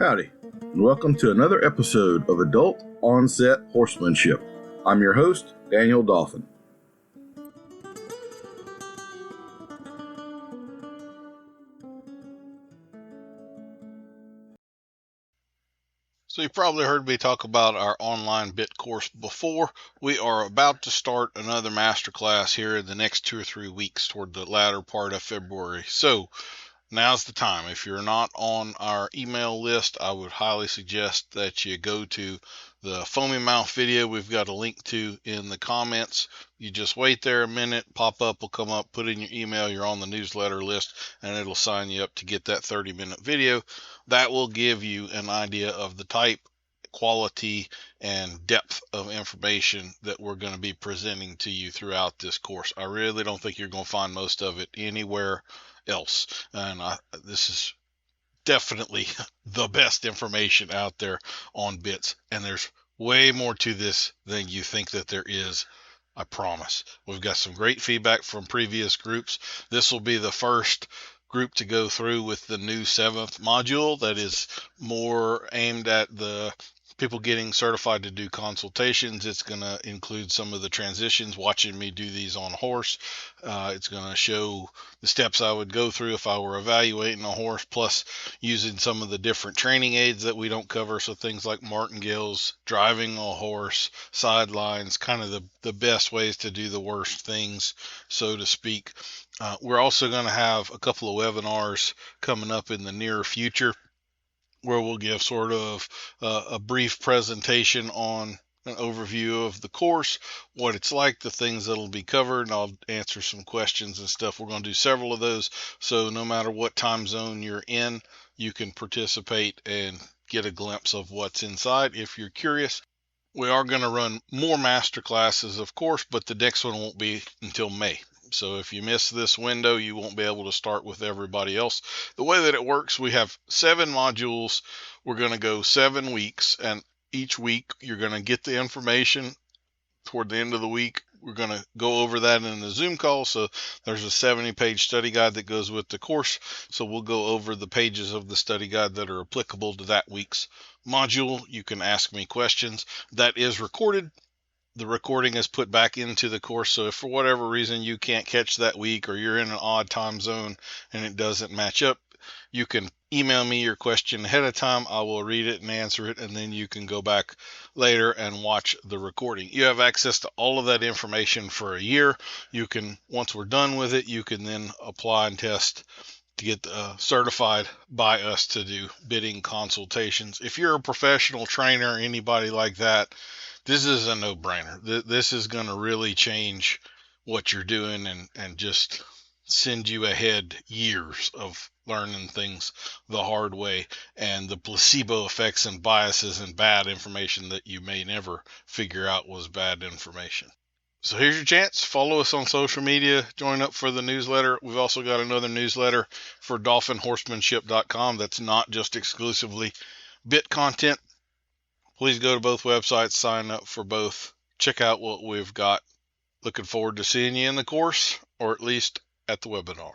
Howdy, and welcome to another episode of Adult Onset Horsemanship. I'm your host, Daniel Dolphin. So you probably heard me talk about our online bit course before. We are about to start another masterclass here in the next 2 or 3 weeks toward the latter part of February. So now's the time. If you're not on our email list, I would highly suggest that you go to the foamy mouth video we've got a link to in the comments. You just wait there a minute, pop-up will come up, put in your email, you're on the newsletter list, and it'll sign you up to get that 30-minute video. That will give you an idea of the type, quality, and depth of information that we're going to be presenting to you throughout this course. I really don't think you're going to find most of it anywhere else, and this is definitely the best information out there on bits, and there's way more to this than you think that there is. I promise. We've got some great feedback from previous groups. This will be the first group to go through with the new 7th module that is more aimed at the people getting certified to do consultations. It's going to include some of the transitions, watching me do these on horse. It's going to show the steps I would go through if I were evaluating a horse, plus using some of the different training aids that we don't cover. So things like martingales, driving a horse, sidelines, kind of the best ways to do the worst things, so to speak. We're also going to have a couple of webinars coming up in the near future where we'll give sort of a brief presentation on an overview of the course, what it's like, the things that'll be covered, and I'll answer some questions and stuff. We're going to do several of those, so no matter what time zone you're in, you can participate and get a glimpse of what's inside if you're curious. We are going to run more master classes, of course, but the next one won't be until May. So if you miss this window, you won't be able to start with everybody else. The way that it works, we have 7 modules. We're going to go 7 weeks, and each week you're going to get the information. Toward the end of the week, we're going to go over that in the Zoom call. So there's a 70-page study guide that goes with the course. So we'll go over the pages of the study guide that are applicable to that week's module. You can ask me questions. That is recorded. The recording is put back into the course, so if for whatever reason you can't catch that week, or you're in an odd time zone and it doesn't match up, you can email me your question ahead of time. I will read it and answer it, and then you can go back later and watch the recording. You have access to all of that information for a year. You can, once we're done with it, you can then apply and test to get certified by us to do bidding consultations. If you're a professional trainer, anybody like that, this is a no-brainer. This is going to really change what you're doing and just send you ahead years of learning things the hard way, and the placebo effects and biases and bad information that you may never figure out was bad information. So here's your chance. Follow us on social media. Join up for the newsletter. We've also got another newsletter for dolphinhorsemanship.com that's not just exclusively bit content. Please go to both websites, sign up for both, check out what we've got. Looking forward to seeing you in the course, or at least at the webinar.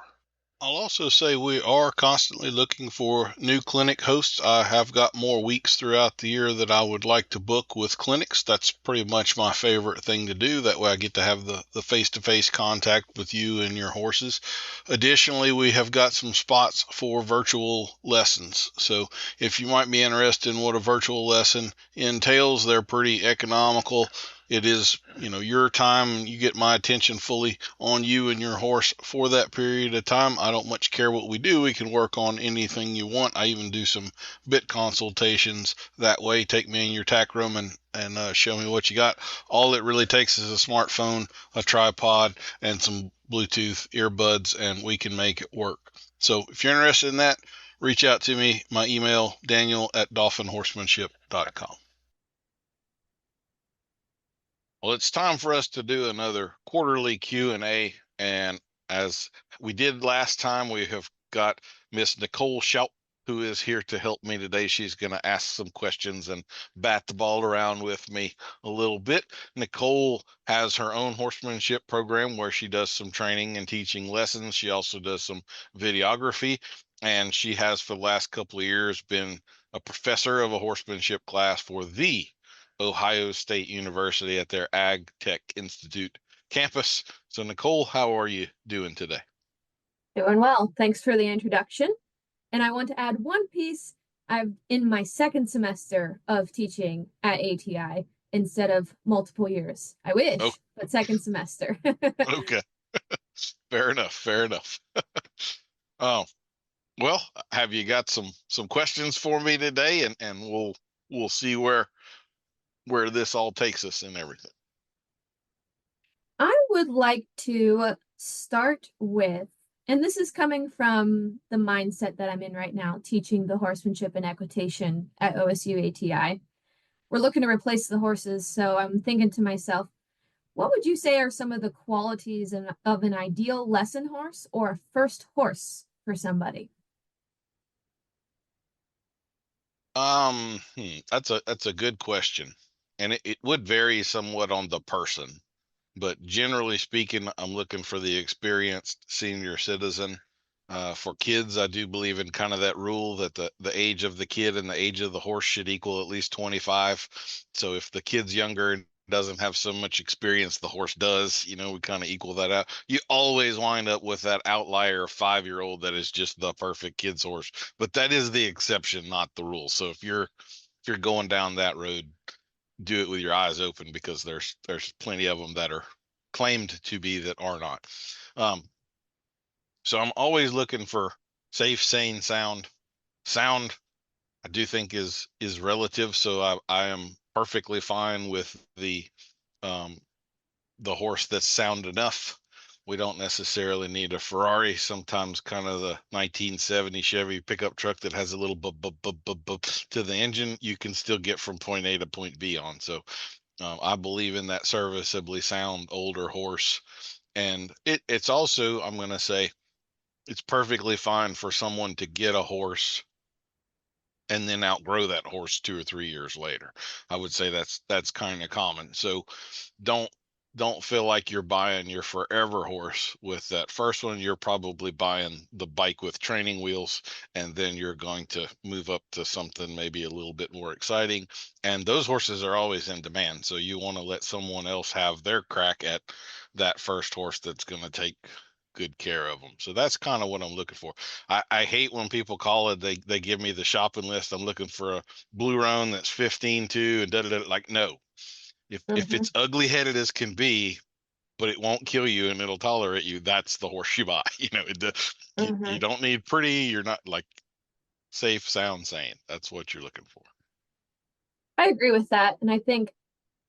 I'll also say we are constantly looking for new clinic hosts. I have got more weeks throughout the year that I would like to book with clinics. That's pretty much my favorite thing to do. That way I get to have the face-to-face contact with you and your horses. Additionally, we have got some spots for virtual lessons. So if you might be interested in what a virtual lesson entails, they're pretty economical. It is, your time. You get my attention fully on you and your horse for that period of time. I don't much care what we do. We can work on anything you want. I even do some bit consultations that way. Take me in your tack room and show me what you got. All it really takes is a smartphone, a tripod, and some Bluetooth earbuds, and we can make it work. So if you're interested in that, reach out to me. My email, daniel@dolphinhorsemanship.com. Well, it's time for us to do another quarterly Q&A, and as we did last time, we have got Miss Nicole Schoup, who is here to help me today. She's going to ask some questions and bat the ball around with me a little bit. Nicole has her own horsemanship program where she does some training and teaching lessons. She also does some videography, and she has for the last couple of years been a professor of a horsemanship class for the Ohio State University at their Ag Tech Institute campus. So, Nicole, how are you doing today? Doing well. Thanks for the introduction. And I want to add one piece. I'm in my second semester of teaching at ATI instead of multiple years. I Oh, wish, but second semester. okay. Fair enough. Fair enough. Oh, well, have you got some questions for me today, and we'll see where this all takes us and everything. I would like to start with, and this is coming from the mindset that I'm in right now, teaching the horsemanship and equitation at OSU ATI. We're looking to replace the horses, so I'm thinking to myself, what would you say are some of the qualities of an ideal lesson horse or a first horse for somebody? That's a good question, and it would vary somewhat on the person, but generally speaking, I'm looking for the experienced senior citizen. For kids, I do believe in kind of that rule that the age of the kid and the age of the horse should equal at least 25. So if the kid's younger and doesn't have so much experience, the horse does, we kind of equal that out. You always wind up with that outlier 5-year-old that is just the perfect kid's horse, but that is the exception, not the rule. So if you're going down that road, do it with your eyes open, because there's plenty of them that are claimed to be that are not. So I'm always looking for safe, sane, sound. Sound, I do think is relative. So I am perfectly fine with the horse that's sound enough. We don't necessarily need a Ferrari. Sometimes kind of the 1970 Chevy pickup truck that has a little bub, bub, bub, bub, bub to the engine, you can still get from point A to point B on. So I believe in that serviceably sound older horse. And it's also, I'm going to say, it's perfectly fine for someone to get a horse and then outgrow that horse 2 or 3 years later. I would say that's kind of common. So don't don't feel like you're buying your forever horse with that first one. You're probably buying the bike with training wheels, and then you're going to move up to something maybe a little bit more exciting. And those horses are always in demand. So you want to let someone else have their crack at that first horse that's going to take good care of them. So that's kind of what I'm looking for. I hate when people call it, they give me the shopping list. I'm looking for a blue roan that's 15 too, and like, no. If Mm-hmm, it's ugly headed as can be, but it won't kill you and it'll tolerate you, that's the horse you buy. You mm-hmm. don't need pretty. You're not like safe, sound, sane. That's what you're looking for. I agree with that. And I think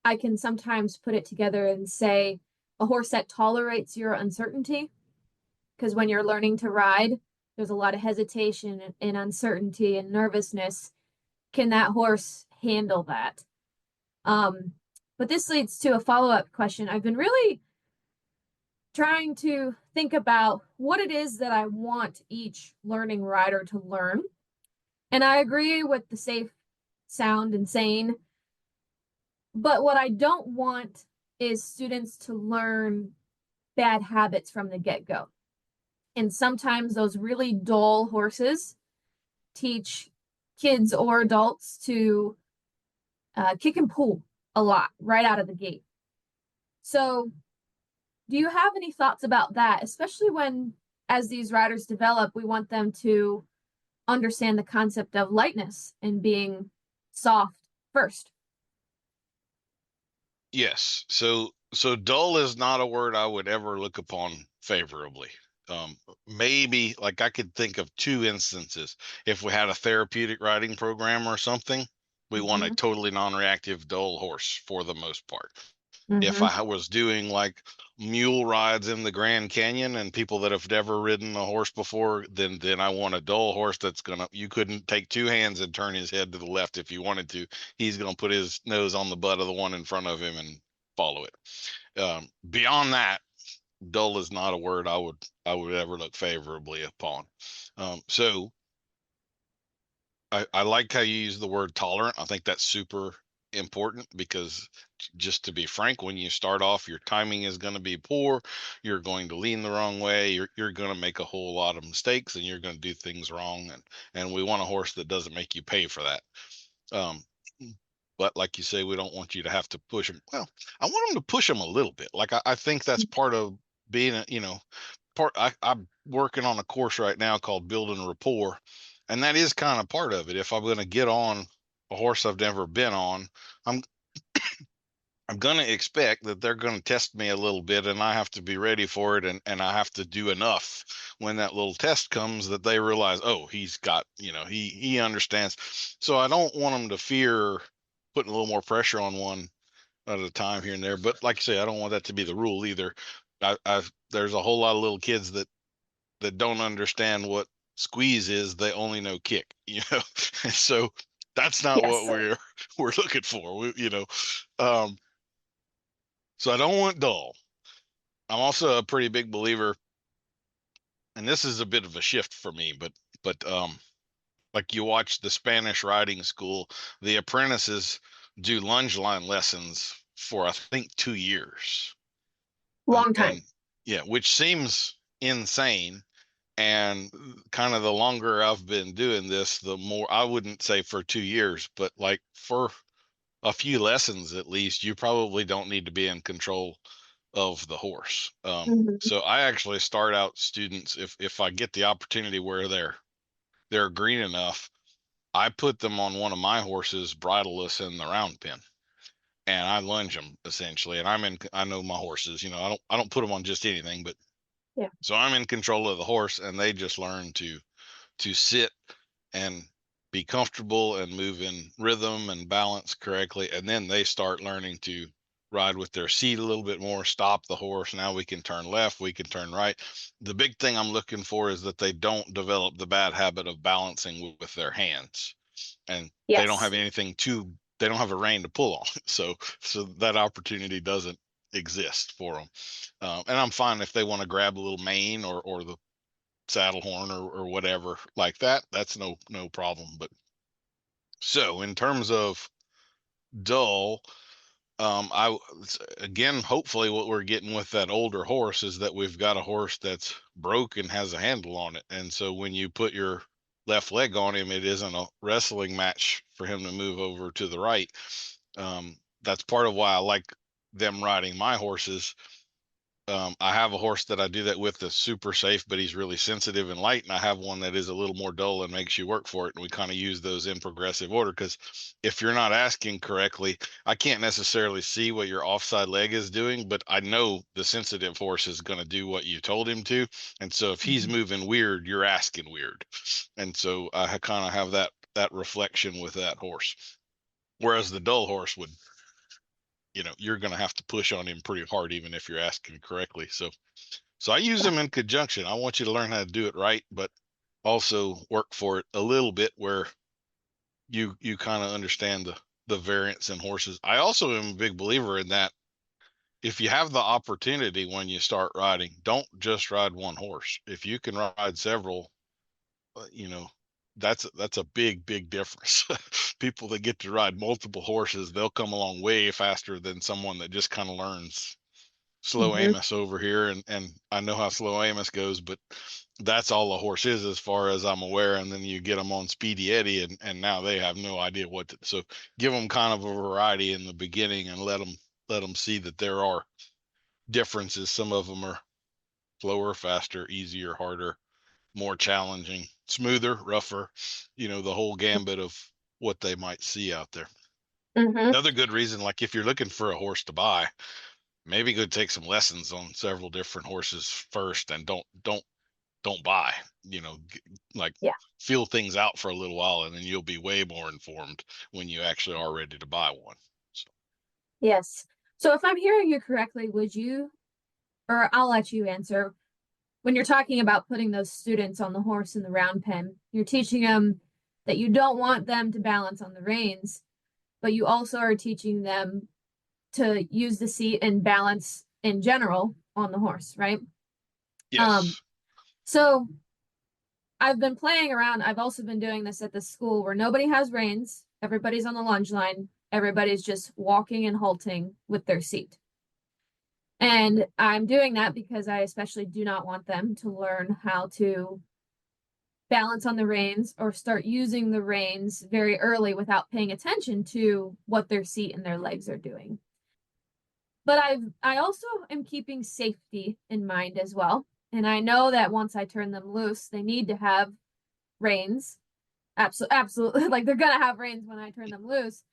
I can sometimes put it together and say a horse that tolerates your uncertainty. Because when you're learning to ride, there's a lot of hesitation and uncertainty and nervousness. Can that horse handle that? Um, but this leads to a follow-up question. I've been really trying to think about what it is that I want each learning rider to learn. And I agree with the safe, sound, and sane. But what I don't want is students to learn bad habits from the get-go. And sometimes those really dull horses teach kids or adults to kick and pull a lot right out of the gate. So, do you have any thoughts about that, especially when, as these riders develop, we want them to understand the concept of lightness and being soft first? Yes. So dull is not a word I would ever look upon favorably. Maybe like I could think of two instances. If we had a therapeutic riding program or something, we want a Mm-hmm. totally non-reactive dull horse for the most part. If Mm-hmm. I was doing like mule rides in the Grand Canyon and people that have never ridden a horse before, then I want a dull horse that's gonna, you couldn't take two hands and turn his head to the left if you wanted to. He's gonna put his nose on the butt of the one in front of him and follow it. Beyond that, dull is not a word I would ever look favorably upon. So I like how you use the word tolerant. I think that's super important, because just to be frank, when you start off, your timing is going to be poor. You're going to lean the wrong way. You're going to make a whole lot of mistakes, and you're going to do things wrong. And we want a horse that doesn't make you pay for that. But like you say, we don't want you to have to push them. Well, I want them to push them a little bit. Like I think that's part of being I'm working on a course right now called Building Rapport, and that is kind of part of it. If I'm going to get on a horse I've never been on, I'm going to expect that they're going to test me a little bit, and I have to be ready for it, and I have to do enough when that little test comes that they realize, oh, he's got, he understands. So I don't want them to fear putting a little more pressure on one at a time here and there. But like I say, I don't want that to be the rule either. There's a whole lot of little kids that don't understand what squeeze is. They only know kick, so that's not Yes. what we're looking for. So I don't want dull. I'm also a pretty big believer, and this is a bit of a shift for me, but like you watch the Spanish riding school, the apprentices do lunge line lessons for I think 2 years. Long time. And yeah, which seems insane. And kind of the longer I've been doing this, the more, I wouldn't say for 2 years, but like for a few lessons at least, you probably don't need to be in control of the horse. So I actually start out students, if I get the opportunity where they're green enough, I put them on one of my horses bridleless in the round pen, and I lunge them essentially. And I know my horses, I don't put them on just anything, but yeah. So I'm in control of the horse, and they just learn to sit and be comfortable and move in rhythm and balance correctly. And then they start learning to ride with their seat a little bit more, stop the horse. Now we can turn left, we can turn right. The big thing I'm looking for is that they don't develop the bad habit of balancing with their hands, and Yes. they don't have they don't have a rein to pull on. So that opportunity doesn't exist for them. And I'm fine if they want to grab a little mane or the saddle horn or whatever like that. That's no problem. But so in terms of dull, I again, hopefully what we're getting with that older horse is that we've got a horse that's broke and has a handle on it. And so when you put your left leg on him, it isn't a wrestling match for him to move over to the right. That's part of why I like them riding my horses. I have a horse that I do that with that's super safe, but he's really sensitive and light. And I have one that is a little more dull and makes you work for it. And we kind of use those in progressive order, because if you're not asking correctly, I can't necessarily see what your offside leg is doing, but I know the sensitive horse is going to do what you told him to. And so if he's moving weird, you're asking weird. And so I kind of have that reflection with that horse. Whereas the dull horse would, you're going to have to push on him pretty hard, even if you're asking correctly. So I use them in conjunction. I want you to learn how to do it right, but also work for it a little bit where you kind of understand the variance in horses. I also am a big believer in that. If you have the opportunity when you start riding, don't just ride one horse. If you can ride several, that's a big difference. People that get to ride multiple horses, they'll come along way faster than someone that just kind of learns slow Amos over here. And I know how slow Amos goes, but that's all a horse is as far as I'm aware. And then you get them on Speedy Eddie, and now they have no idea what to. So give them kind of a variety in the beginning, and let them see that there are differences. Some of them are slower, faster, easier, harder, more challenging, smoother, rougher, the whole gambit of what they might see out there. Another good reason, like if you're looking for a horse to buy, maybe go take some lessons on several different horses first, and don't buy, feel things out for a little while, and then you'll be way more informed when you actually are ready to buy one. So. Yes. So if I'm hearing you correctly, would you, or I'll let you answer, when you're talking about putting those students on the horse in the round pen, you're teaching them that you don't want them to balance on the reins, but you also are teaching them to use the seat and balance in general on the horse, right? Yes. So I've been playing around. I've also been doing this at the school where nobody has reins. Everybody's on the lunge line. Everybody's just walking and halting with their seat. And I'm doing that because I especially do not want them to learn how to balance on the reins or start using the reins very early without paying attention to what their seat and their legs are doing. But I also am keeping safety in mind as well. And I know that once I turn them loose, they need to have reins. Absolutely. Like they're gonna have reins when I turn them loose.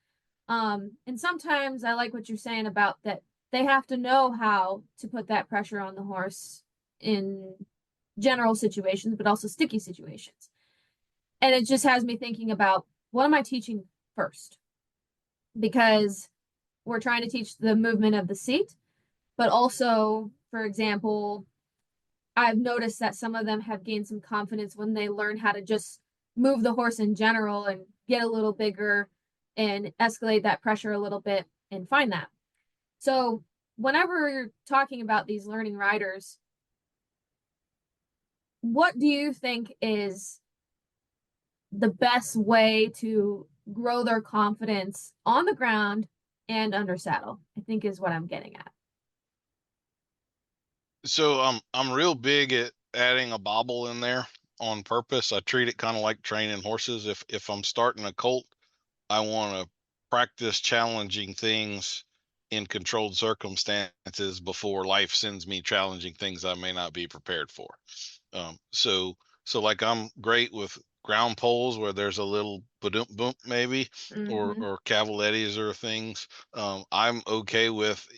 And sometimes I like what you're saying about that they have to know how to put that pressure on the horse in general situations, but also sticky situations. And it just has me thinking about what am I teaching first? Because we're trying to teach the movement of the seat, but also, for example, I've noticed that some of them have gained some confidence when they learn how to just move the horse in general and get a little bigger and escalate that pressure a little bit and find that. So whenever you're talking about these learning riders, what do you think is the best way to grow their confidence on the ground and under saddle? I think is what I'm getting at. So I'm real big at adding a bobble in there on purpose. I treat it kind of like training horses. If I'm starting a colt, I want to practice challenging things in controlled circumstances before life sends me challenging things I may not be prepared for. So like I'm great with ground poles where there's a little boom maybe, or cavalettis or things. I'm okay with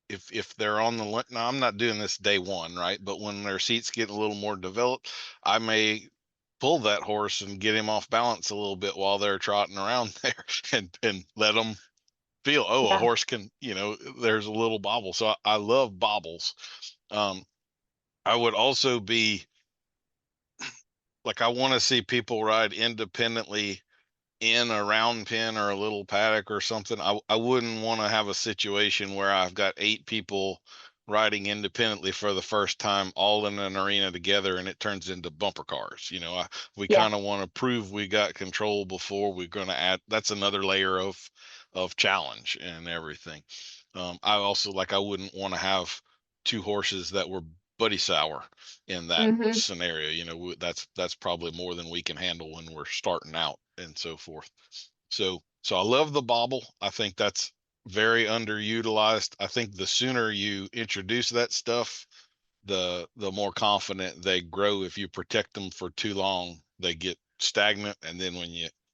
if they're on the now I'm not doing this day one, right? But when their seats get a little more developed, I may pull that horse and get him off balance a little bit while they're trotting around there and let them feel, oh, a Yeah. horse can, there's a little bobble. So I love bobbles. I would also be like, I want to see people ride independently in a round pen or a little paddock or something. I wouldn't want to have a situation where I've got 8 people riding independently for the first time, all in an arena together, and it turns into bumper cars. We Yeah. kind of want to prove we got control before we're going to add. That's another layer of challenge and everything. I also I wouldn't want to have 2 horses that were buddy sour in that scenario. That's probably more than we can handle when we're starting out and so forth. So I love the bobble. I think that's very underutilized. I think the sooner you introduce that stuff, the more confident they grow. If you protect them for too long, they get stagnant, and then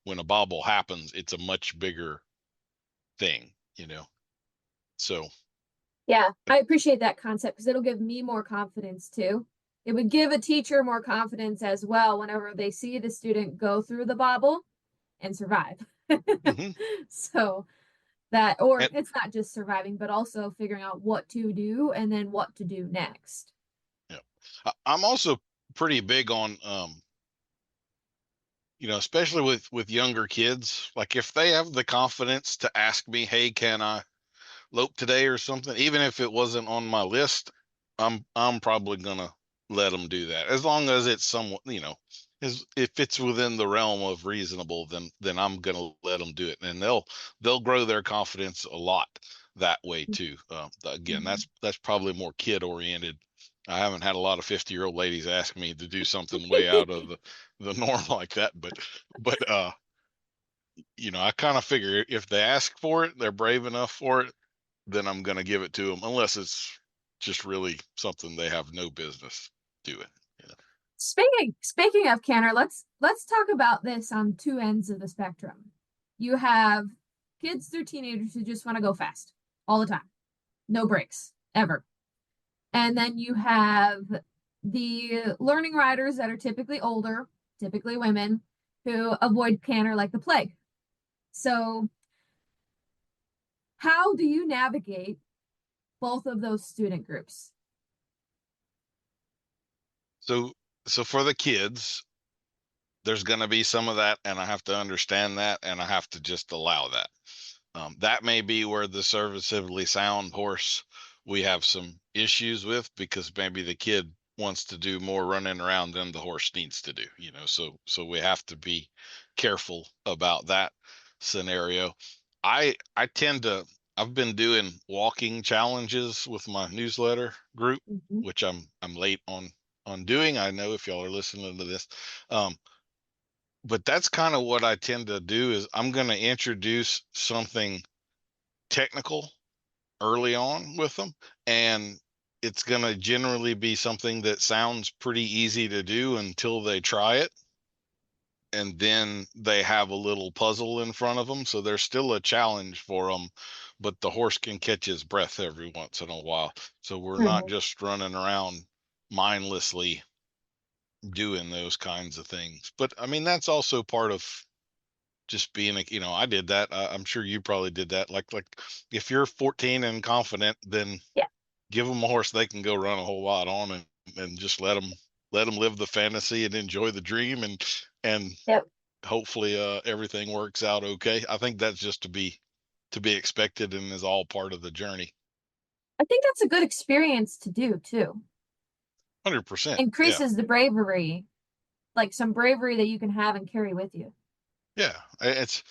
when a bobble happens, it's a much bigger thing. So Yeah, I appreciate that concept because it'll give me more confidence too. It would give a teacher more confidence as well whenever they see the student go through the bobble and survive. mhm. So that, or And it's not just surviving, but also figuring out what to do and then what to do next. yeah, I'm also pretty big on especially with younger kids. Like if they have the confidence to ask me, hey, can I lope today or something, even if it wasn't on my list, I'm probably gonna let them do that, as long as it's somewhat, if it's within the realm of reasonable, then I'm gonna let them do it, and they'll grow their confidence a lot that way too. Again, Mhm. that's probably more kid oriented. I haven't had a lot of 50-year-old ladies ask me to do something way out of the norm like that, but I kind of figure if they ask for it, they're brave enough for it, then I'm going to give it to them, unless it's just really something they have no business doing. Speaking of canter, let's talk about this on two ends of the spectrum. You have kids through teenagers who just want to go fast all the time, no breaks ever. And then you have the learning riders that are typically older, typically women, who avoid canter like the plague. So, how do you navigate both of those student groups? So for the kids, there's going to be some of that, and I have to understand that, and I have to just allow that. That may be where the serviceably sound horse we have some issues with, because maybe the kid wants to do more running around than the horse needs to do. So we have to be careful about that scenario. I tend to, I've been doing walking challenges with my newsletter group, Mhm. which I'm late on doing. I know if y'all are listening to this. Um, but that's kind of what I tend to do is I'm going to introduce something technical early on with them, and it's going to generally be something that sounds pretty easy to do until they try it, and then they have a little puzzle in front of them, so there's still a challenge for them, but the horse can catch his breath every once in a while, so we're not Mhm. just running around mindlessly doing those kinds of things. But I mean, that's also part of just being I did that. I'm sure you probably did that. Like if you're 14 and confident, then Yeah. give them a horse they can go run a whole lot on, and just let them live the fantasy and enjoy the dream, and Yep. hopefully everything works out okay. I think that's just to be expected and is all part of the journey. I think that's a good experience to do too. 100%. Yeah. Increases the bravery, like some bravery that you can have and carry with you. Yeah. It's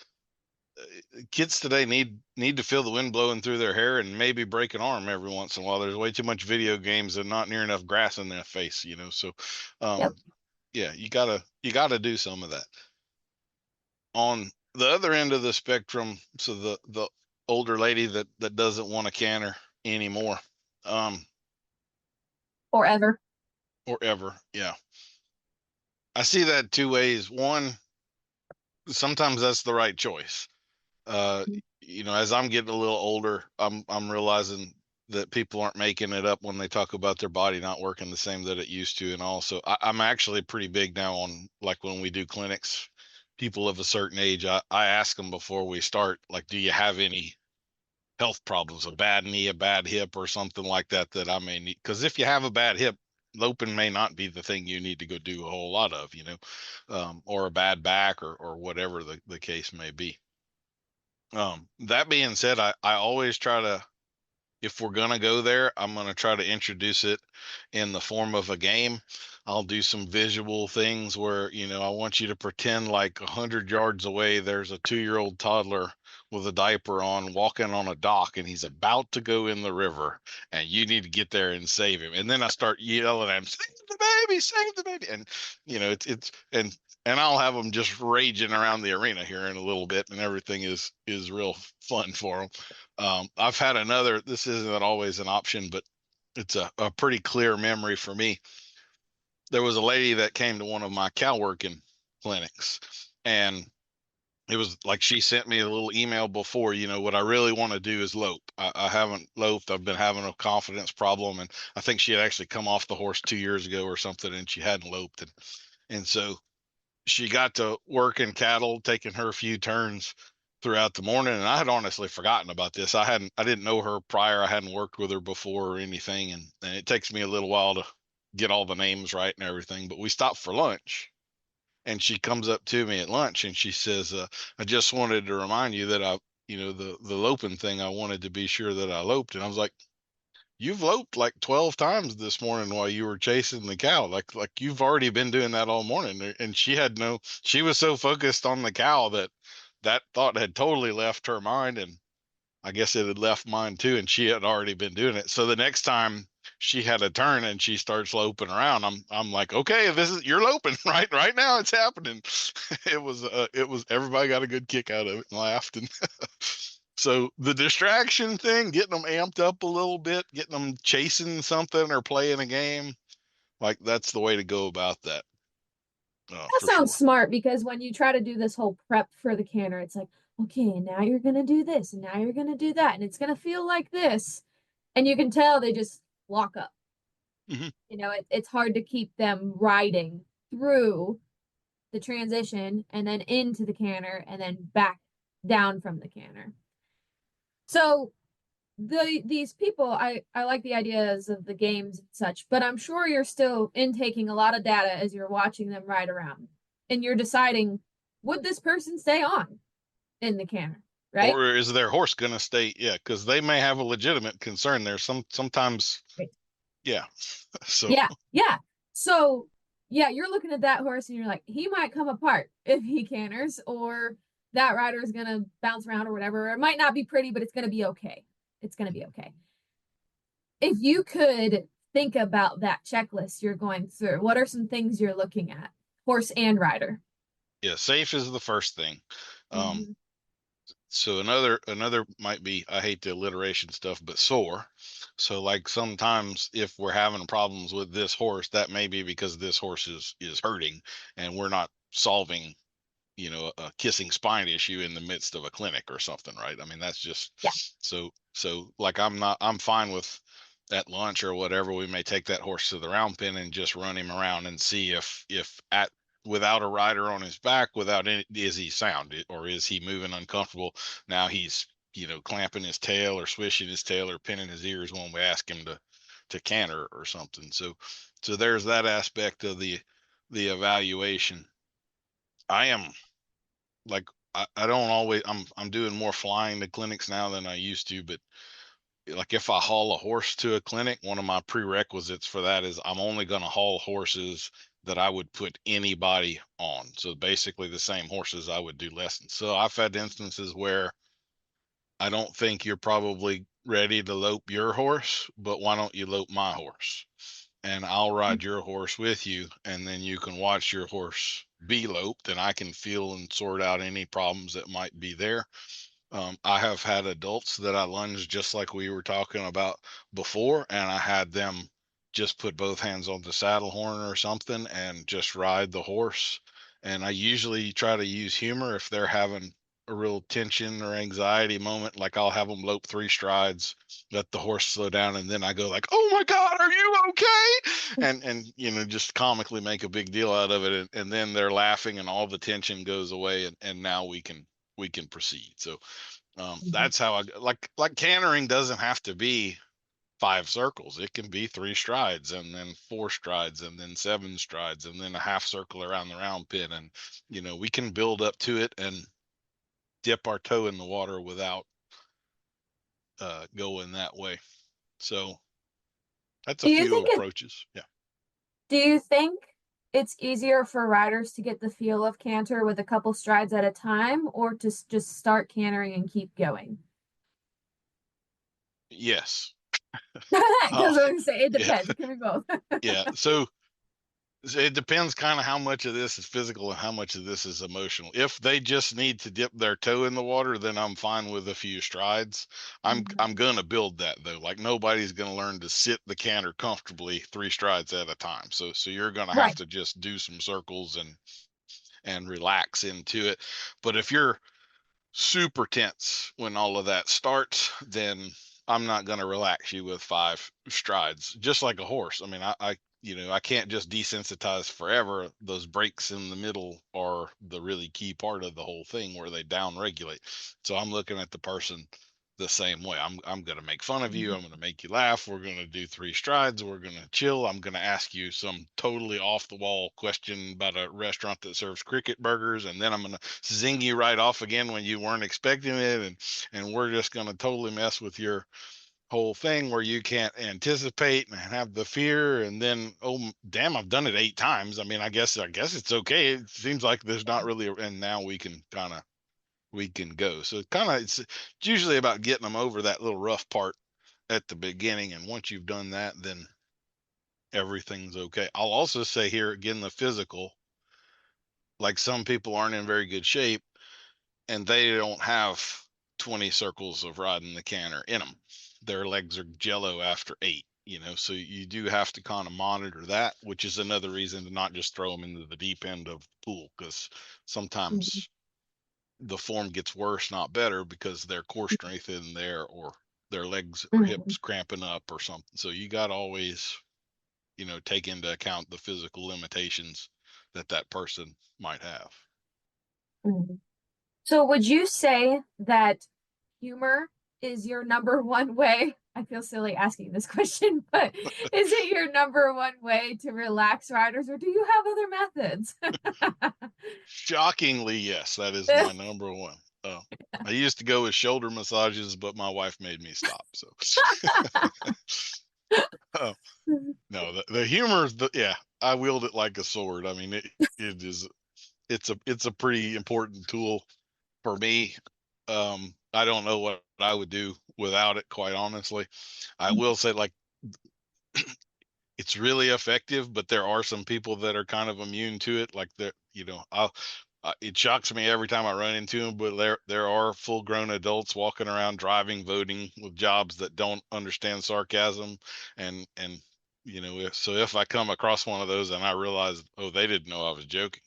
kids today need to feel the wind blowing through their hair and maybe break an arm every once in a while. There's way too much video games and not near enough grass in their face. So Yep. yeah, you gotta do some of that. On the other end of the spectrum, so the older lady that doesn't want a canter anymore, um Or ever. or ever, yeah, I see that two ways. One, sometimes that's the right choice. uh as I'm getting a little older, I'm realizing that people aren't making it up when they talk about their body not working the same that it used to. And also, I'm actually pretty big now on, like, when we do clinics, people of a certain age, I ask them before we start, like, do you have any health problems, a bad knee, a bad hip, or something like that I may need? Because if you have a bad hip, loping may not be the thing you need to go do a whole lot of, or a bad back, or whatever the case may be. That being said, I always try to, if we're gonna go there, I'm gonna try to introduce it in the form of a game. I'll do some visual things where, I want you to pretend like 100 yards away there's a 2-year-old toddler with a diaper on walking on a dock, and he's about to go in the river, and you need to get there and save him. And then I start yelling at him, save the baby. And it's and I'll have them just raging around the arena here in a little bit, and everything is real fun for them. I've had another, this isn't always an option, but it's a pretty clear memory for me. There was a lady that came to one of my cow working clinics, and it was like she sent me a little email before, what I really want to do is lope. I haven't loped. I've been having a confidence problem. And I think she had actually come off the horse 2 years ago or something, and she hadn't loped. And so she got to working cattle, taking her a few turns throughout the morning. And I had honestly forgotten about this. I didn't know her prior. I hadn't worked with her before or anything. And it takes me a little while to get all the names right and everything. But we stopped for lunch, and she comes up to me at lunch and she says, I just wanted to remind you that the loping thing, I wanted to be sure that I loped. And I was like, you've loped like 12 times this morning while you were chasing the cow. Like you've already been doing that all morning. And she was so focused on the cow that thought had totally left her mind. And I guess it had left mine too. And she had already been doing it. So the next time she had a turn and she starts loping around, I'm like, okay, you're loping right now. It's happening. It was everybody got a good kick out of it and laughed. And so the distraction thing, getting them amped up a little bit, getting them chasing something or playing a game, like, that's the way to go about that. That For sounds sure. smart because when you try to do this whole prep for the canter, it's like, okay, now you're gonna do this, and now you're gonna do that, and it's gonna feel like this. And you can tell they just walk up. Hmm. It's hard to keep them riding through the transition and then into the canter and then back down from the canter. So these people, I like the ideas of the games and such, but I'm sure you're still intaking a lot of data as you're watching them ride around, and you're deciding, would this person stay on in the canter, right? Or is their horse gonna stay? Yeah, because they may have a legitimate concern there. Sometimes, Right. yeah. So Yeah, yeah. So yeah, you're looking at that horse and you're like, he might come apart if he canters, or that rider is going to bounce around or whatever. It might not be pretty, but it's going to be okay. It's going to be okay. If you could think about that checklist you're going through, what are some things you're looking at? Horse and rider. Yeah, safe is the first thing. Mm-hmm. So another might be, I hate the alliteration stuff, but sore. So like sometimes if we're having problems with this horse, that may be because this horse is hurting and we're not solving, a kissing spine issue in the midst of a clinic or something, right? I mean, that's just Yeah. so like I'm fine with at lunch or whatever, we may take that horse to the round pen and just run him around and see if at without a rider on his back, without any, is he sound or is he moving uncomfortable? Now he's, clamping his tail or swishing his tail or pinning his ears when we ask him to canter or something. So there's that aspect of the evaluation. I am like, I don't always, I'm doing more flying to clinics now than I used to, but like if I haul a horse to a clinic, one of my prerequisites for that is I'm only going to haul horses that I would put anybody on. So basically the same horses I would do lessons. So I've had instances where I don't think you're probably ready to lope your horse, but why don't you lope my horse? And I'll ride your horse with you, and then you can watch your horse be loped, and I can feel and sort out any problems that might be there. I have had adults that I lunged just like we were talking about before, and I had them just put both hands on the saddle horn or something and just ride the horse. And I usually try to use humor if they're having a real tension or anxiety moment. Like I'll have them lope 3 strides, let the horse slow down, and then I go like, "Oh my God, are you okay?" And just comically make a big deal out of it, and then they're laughing, and all the tension goes away, and now we can proceed. So that's how I like cantering doesn't have to be 5 circles. It can be 3 strides and then 4 strides and then 7 strides and then a half circle around the round pin. And, we can build up to it and dip our toe in the water without going that way. So that's a Do you few think approaches. Yeah. do you think it's easier for riders to get the feel of canter with a couple strides at a time or to just start cantering and keep going? Yes. Because I Uh, would say it yeah. depends. It can be both. Yeah. So it depends kind of how much of this is physical and how much of this is emotional. If they just need to dip their toe in the water, then I'm fine with a few strides. I'm Mhm. going to build that though. Like nobody's going to learn to sit the canter comfortably 3 strides at a time. So you're going to have Right. to just do some circles and relax into it. But if you're super tense when all of that starts, then I'm not going to relax you with 5 strides, just like a horse. I mean, I can't just desensitize forever. Those breaks in the middle are the really key part of the whole thing where they down regulate. So I'm looking at the person the same way. I'm going to make fun of you. I'm going to make you laugh. We're going to do 3 strides. We're going to chill. I'm going to ask you some totally off the wall question about a restaurant that serves cricket burgers, and then I'm going to zing you right off again when you weren't expecting it, and we're just going to totally mess with your whole thing where you can't anticipate and have the fear, and then, oh damn, I've done it 8 times. I mean, I guess it's okay. It seems like there's not really and now we can go. So it's usually about getting them over that little rough part at the beginning, and once you've done that, then everything's okay. I'll also say here again, the physical, like some people aren't in very good shape and they don't have 20 circles of riding the canter in them. Their legs are jello after 8, so you do have to kind of monitor that, which is another reason to not just throw them into the deep end of the pool, because Mhm. sometimes the form gets worse, not better, because their core strength isn't there, or their legs or Mhm. hips cramping up or something. So you got to always, take into account the physical limitations that person might have. Mhm. So would you say that humor is your number one way? I feel silly asking this question, but is it your number one way to relax riders, or do you have other methods? Shockingly, yes, that is my number one. I used to go with shoulder massages, but my wife made me stop. So, uh, no, the humor is yeah, I wield it like a sword. I mean, it is it's a pretty important tool. for me, I don't know what I would do without it, quite honestly. I will say, like, it's really effective, but there are some people that are kind of immune to it. Like, it shocks me every time I run into them, but there are full grown adults walking around driving, voting with jobs that don't understand sarcasm. And, so if I come across one of those and I realize, oh, they didn't know I was joking,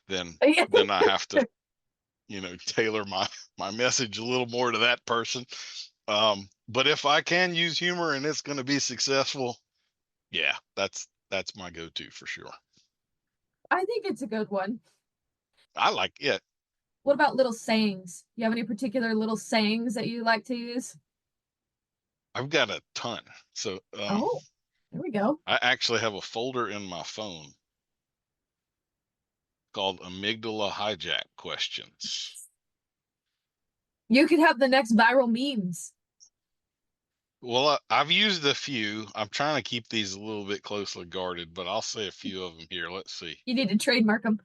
then, Yeah. then I have to, tailor my message a little more to that person. But if I can use humor and it's going to be successful, yeah, that's my go-to for sure. I think it's a good one. I like it. What about little sayings? You have any particular little sayings that you like to use? I've got a ton. So Oh, there we go. I actually have a folder in my phone called amygdala hijack questions. You could have the next viral memes. Well, I've used a few. I'm trying to keep these a little bit closely guarded, but I'll say a few of them here. Let's see. You need to trademark them.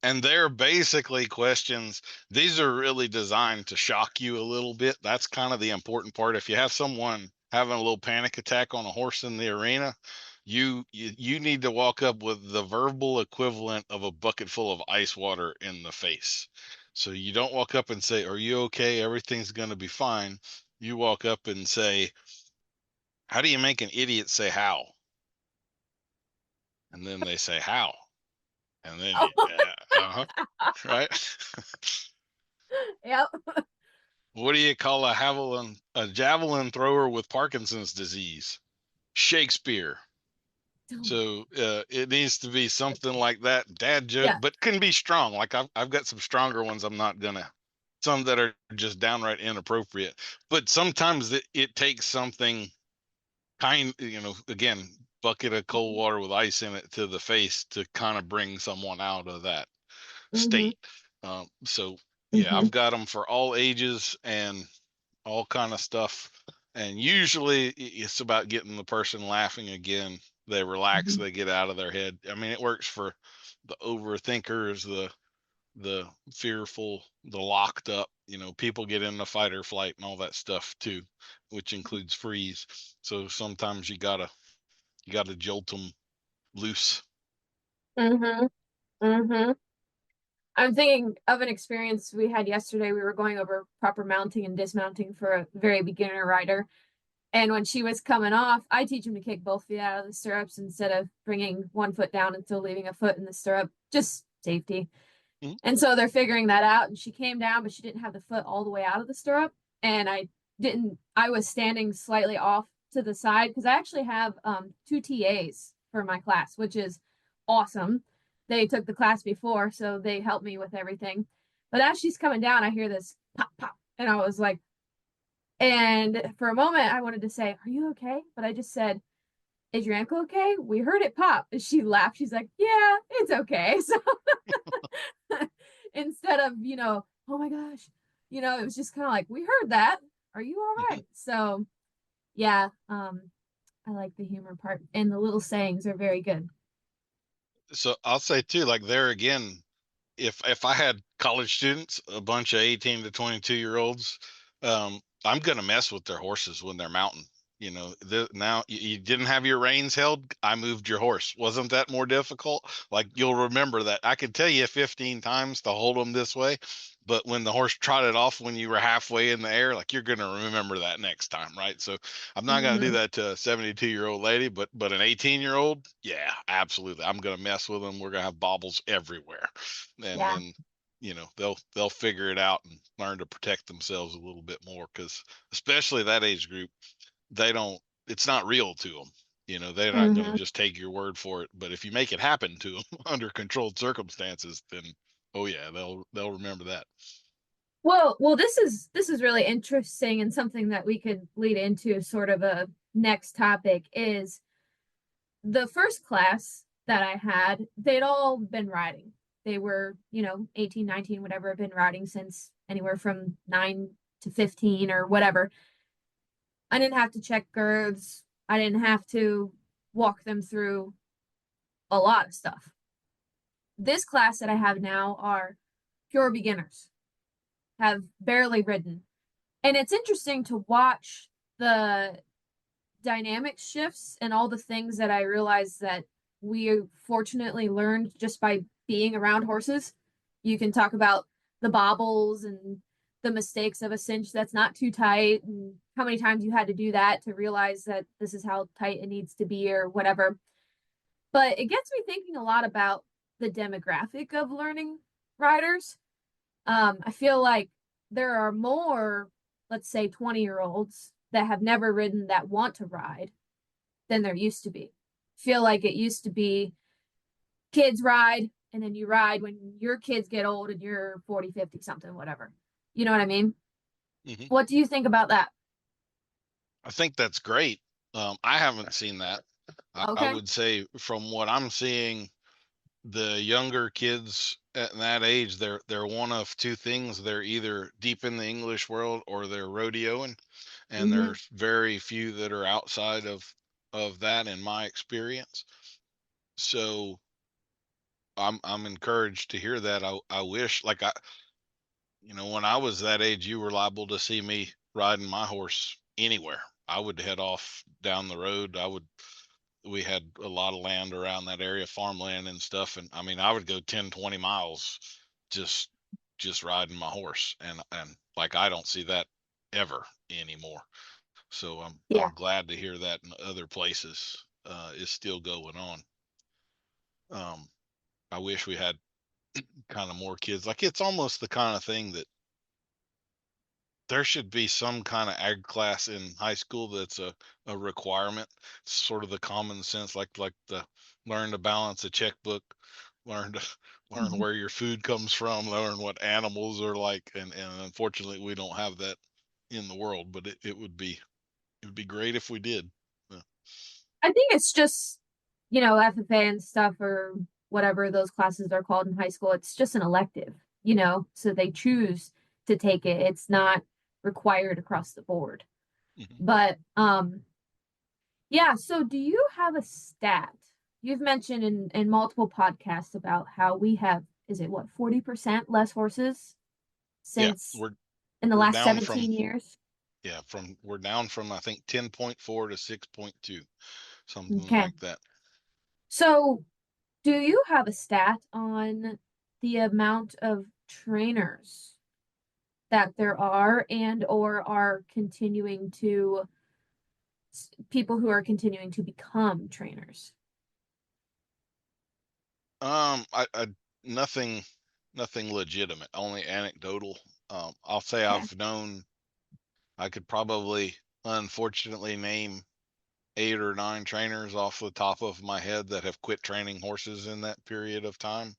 And they're basically questions. These are really designed to shock you a little bit. That's kind of the important part. If you have someone having a little panic attack on a horse in the arena, you need to walk up with the verbal equivalent of a bucket full of ice water in the face. So you don't walk up and say, "Are you okay? Everything's going to be fine." You walk up and say, "How do you make an idiot say how?" And then they say, "How?" And then right? Yep. What do you call a javelin thrower with Parkinson's disease? Shakespeare. So it needs to be something like that, dad joke, Yeah. but can be strong. Like I've got some stronger ones. I'm not gonna, some that are just downright inappropriate. But sometimes it takes something again, bucket of cold water with ice in it to the face to kind of bring someone out of that Mm-hmm. state. So yeah, Mm-hmm. I've got them for all ages and all kind of stuff. And usually it's about getting the person laughing again. They relax, Mm-hmm. they get out of their head. I mean, it works for the overthinkers, the fearful, the locked up, people get into fight or flight and all that stuff too, which includes freeze. So sometimes you gotta jolt them loose. Mm-hmm. Mm-hmm. I'm thinking of an experience we had yesterday. We were going over proper mounting and dismounting for a very beginner rider. And when she was coming off, I teach them to kick both feet out of the stirrups instead of bringing one foot down and still leaving a foot in the stirrup, just safety. Mm-hmm. And so they're figuring that out. And she came down, but she didn't have the foot all the way out of the stirrup. And I was standing slightly off to the side because I actually have two TAs for my class, which is awesome. They took the class before, so they helped me with everything. But as she's coming down, I hear this pop, pop. And I was like, and for a moment, I wanted to say, "Are you okay?" But I just said, "Is your ankle okay? We heard it pop." And she laughed. She's like, "Yeah, it's okay." So instead of, "Oh my gosh," it was just kind of like, "We heard that. Are you all right?" So yeah, I like the humor part, and the little sayings are very good. So I'll say too, like there again, if I had college students, a bunch of 18 to 22-year-olds, I'm gonna mess with their horses when they're mounting. Now you didn't have your reins held. I moved your horse. Wasn't that more difficult? Like you'll remember that. I could tell you 15 times to hold them this way, but when the horse trotted off when you were halfway in the air, like you're gonna remember that next time, right? So I'm not gonna do Mm-hmm. that to a 72-year-old lady, but an 18-year-old, yeah, absolutely. I'm gonna mess with them. We're gonna have bobbles everywhere, and Yeah. then they'll figure it out and learn to protect themselves a little bit more, because especially that age group, they don't, it's not real to them. They're not going to Mm-hmm. just take your word for it, but if you make it happen to them under controlled circumstances, then oh yeah, they'll remember that. Well, this is really interesting, and something that we could lead into sort of a next topic is the first class that I had, they'd all been riding. They were, 18, 19, whatever, have been riding since anywhere from 9 to 15 or whatever. I didn't have to check girths. I didn't have to walk them through a lot of stuff. This class that I have now are pure beginners, have barely ridden. And it's interesting to watch the dynamic shifts and all the things that I realized that we fortunately learned just by being around horses. You can talk about the bobbles and the mistakes of a cinch that's not too tight and how many times you had to do that to realize that this is how tight it needs to be or whatever. But it gets me thinking a lot about the demographic of learning riders. I feel like there are more, let's say, 20-year-olds that have never ridden that want to ride than there used to be. Feel like it used to be kids ride and then you ride when your kids get old and you're 40, 50 something, whatever. You know what I mean? Hmm. What do you think about that? I think that's great. I haven't seen that. I Okay. would say from what I'm seeing, the younger kids at that age, they're one of two things. They're either deep in the English world or they're rodeoing, and Mm-hmm. there's very few that are outside of that in my experience. So I'm encouraged to hear that. I wish, like, when I was that age, you were liable to see me riding my horse anywhere. I would head off down the road. We had a lot of land around that area, farmland and stuff. And I mean, I would go 10, 20 miles just, just riding my horse. And like, I don't see that ever anymore. So Yeah. I'm glad to hear that in other places, is still going on. Um, I wish we had kind of more kids. Like, it's almost the kind of thing that there should be some kind of ag class in high school that's a requirement. Sort of the common sense, like the learn to balance a checkbook, learn to learn Mhm. where your food comes from, learn what animals are like, and unfortunately we don't have that in the world, but it would be great if we did. Yeah. I think it's just, FFA and stuff or whatever those classes are called in high school. It's just an elective, so they choose to take it. It's not required across the board. Mhm. But yeah, so do you have a stat? You've mentioned in multiple podcasts about how we have, is it what, 40% less horses Yeah, since we're in the we're last down from 17 years? yeah, from we're down from I think 10.4 to 6.2, something Okay. like that. So do you have a stat on the amount of trainers that there are and or are continuing to people who are continuing to become trainers? I nothing, nothing legitimate, only anecdotal. I'll say Okay. I could probably, unfortunately, name 8 or 9 trainers off the top of my head that have quit training horses in that period of time,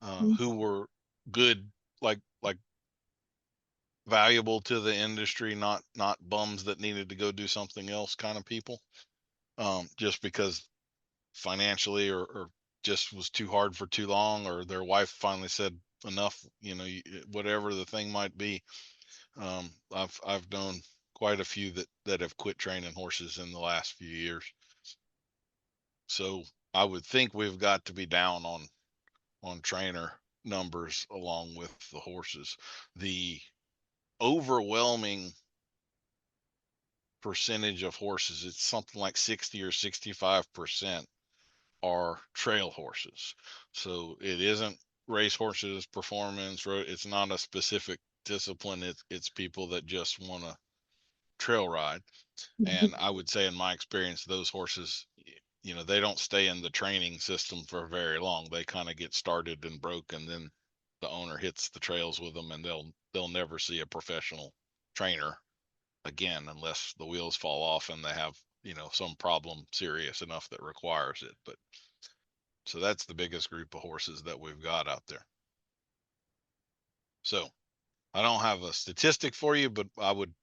Mhm. who were good, like valuable to the industry, not bums that needed to go do something else kind of people. Just because financially or just was too hard for too long, or their wife finally said enough, whatever the thing might be. I've known quite a few that have quit training horses in the last few years. So I would think we've got to be down on trainer numbers along with the horses. The overwhelming percentage of horses, it's something like 60 or 65%, are trail horses. So it isn't race horses, performance. It's not a specific discipline. It's people that just want to trail ride. And I would say, in my experience, those horses, they don't stay in the training system for very long. They kind of get started and broke, and then the owner hits the trails with them, and they'll never see a professional trainer again unless the wheels fall off and they have some problem serious enough that requires it. But so that's the biggest group of horses that we've got out there. So I don't have a statistic for you, but I would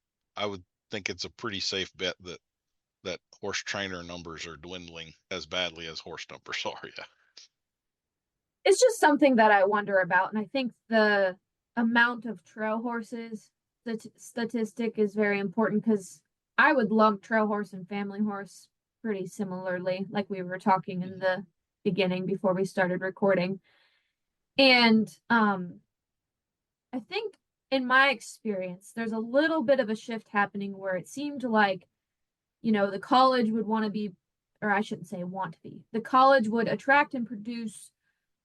think it's a pretty safe bet that horse trainer numbers are dwindling as badly as horse numbers are. Yeah. It's just something that I wonder about, and I think the amount of trail horses statistic is very important because I would lump trail horse and family horse pretty similarly, like we were talking in Mm-hmm. the beginning before we started recording. And I think in my experience, there's a little bit of a shift happening where it seemed like, the college would want to be, or I shouldn't say want to be, the college would attract and produce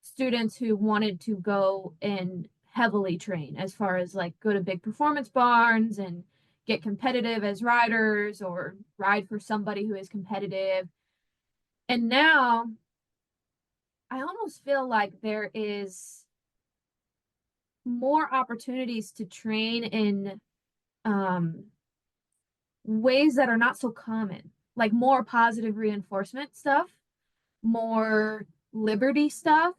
students who wanted to go and heavily train as far as like go to big performance barns and get competitive as riders or ride for somebody who is competitive. And now I almost feel like there is more opportunities to train in ways that are not so common, like more positive reinforcement stuff, more liberty stuff,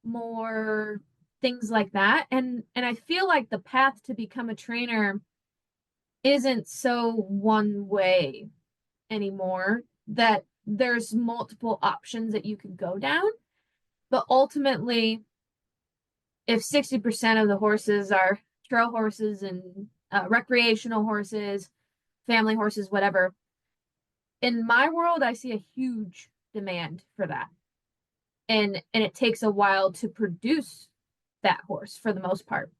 more things like that. And I feel like the path to become a trainer isn't so one way anymore, that there's multiple options that you could go down. But ultimately, if 60% of the horses are trail horses and recreational horses, family horses, whatever, in my world, I see a huge demand for that. And it takes a while to produce that horse for the most part,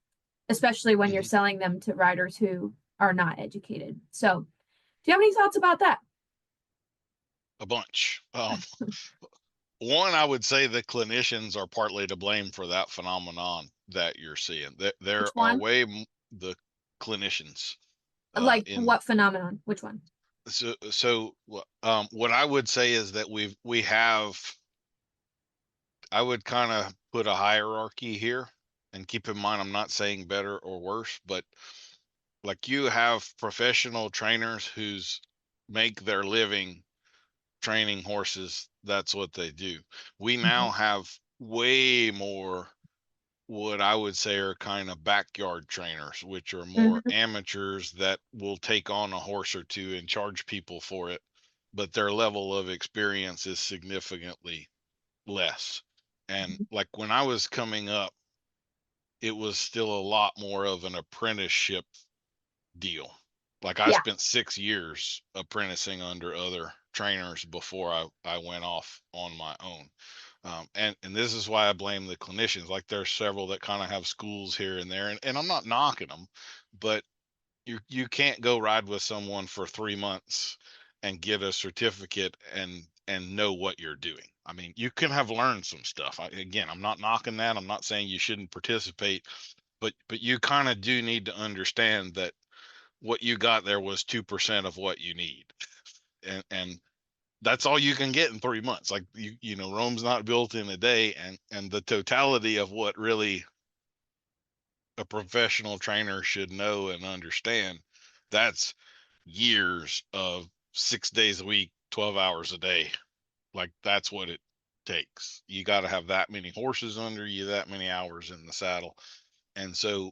especially when you're selling them to riders who are not educated. So, do you have any thoughts about that? A bunch. One, I would say the clinicians are partly to blame for that phenomenon that you're seeing. Which There are one? the clinicians Like in what phenomenon? Which one? so what I would say is that we have, I would kind of put a hierarchy here, and keep in mind I'm not saying better or worse, but like you have professional trainers who's make their living training horses. That's what they do. We Mhm. now have way more what I would say are kind of backyard trainers, which are more Mhm. amateurs that will take on a horse or two and charge people for it, but their level of experience is significantly less. And Mhm. like when I was coming up, it was still a lot more of an apprenticeship deal. Like I Yeah. spent 6 years apprenticing under other trainers before I went off on my own. And this is why I blame the clinicians. Like there's several that kind of have schools here and there, and I'm not knocking them, but you can't go ride with someone for 3 months and get a certificate and know what you're doing. I mean, you can have learned some stuff. Again, I'm not knocking that. I'm not saying you shouldn't participate, but you kind of do need to understand that what you got there was 2% of what you need. And that's all you can get in 3 months. Like Rome's not built in a day, and the totality of what really a professional trainer should know and understand, that's years of 6 days a week, 12 hours a day. Like that's what it takes. You got to have that many horses under you, that many hours in the saddle. And so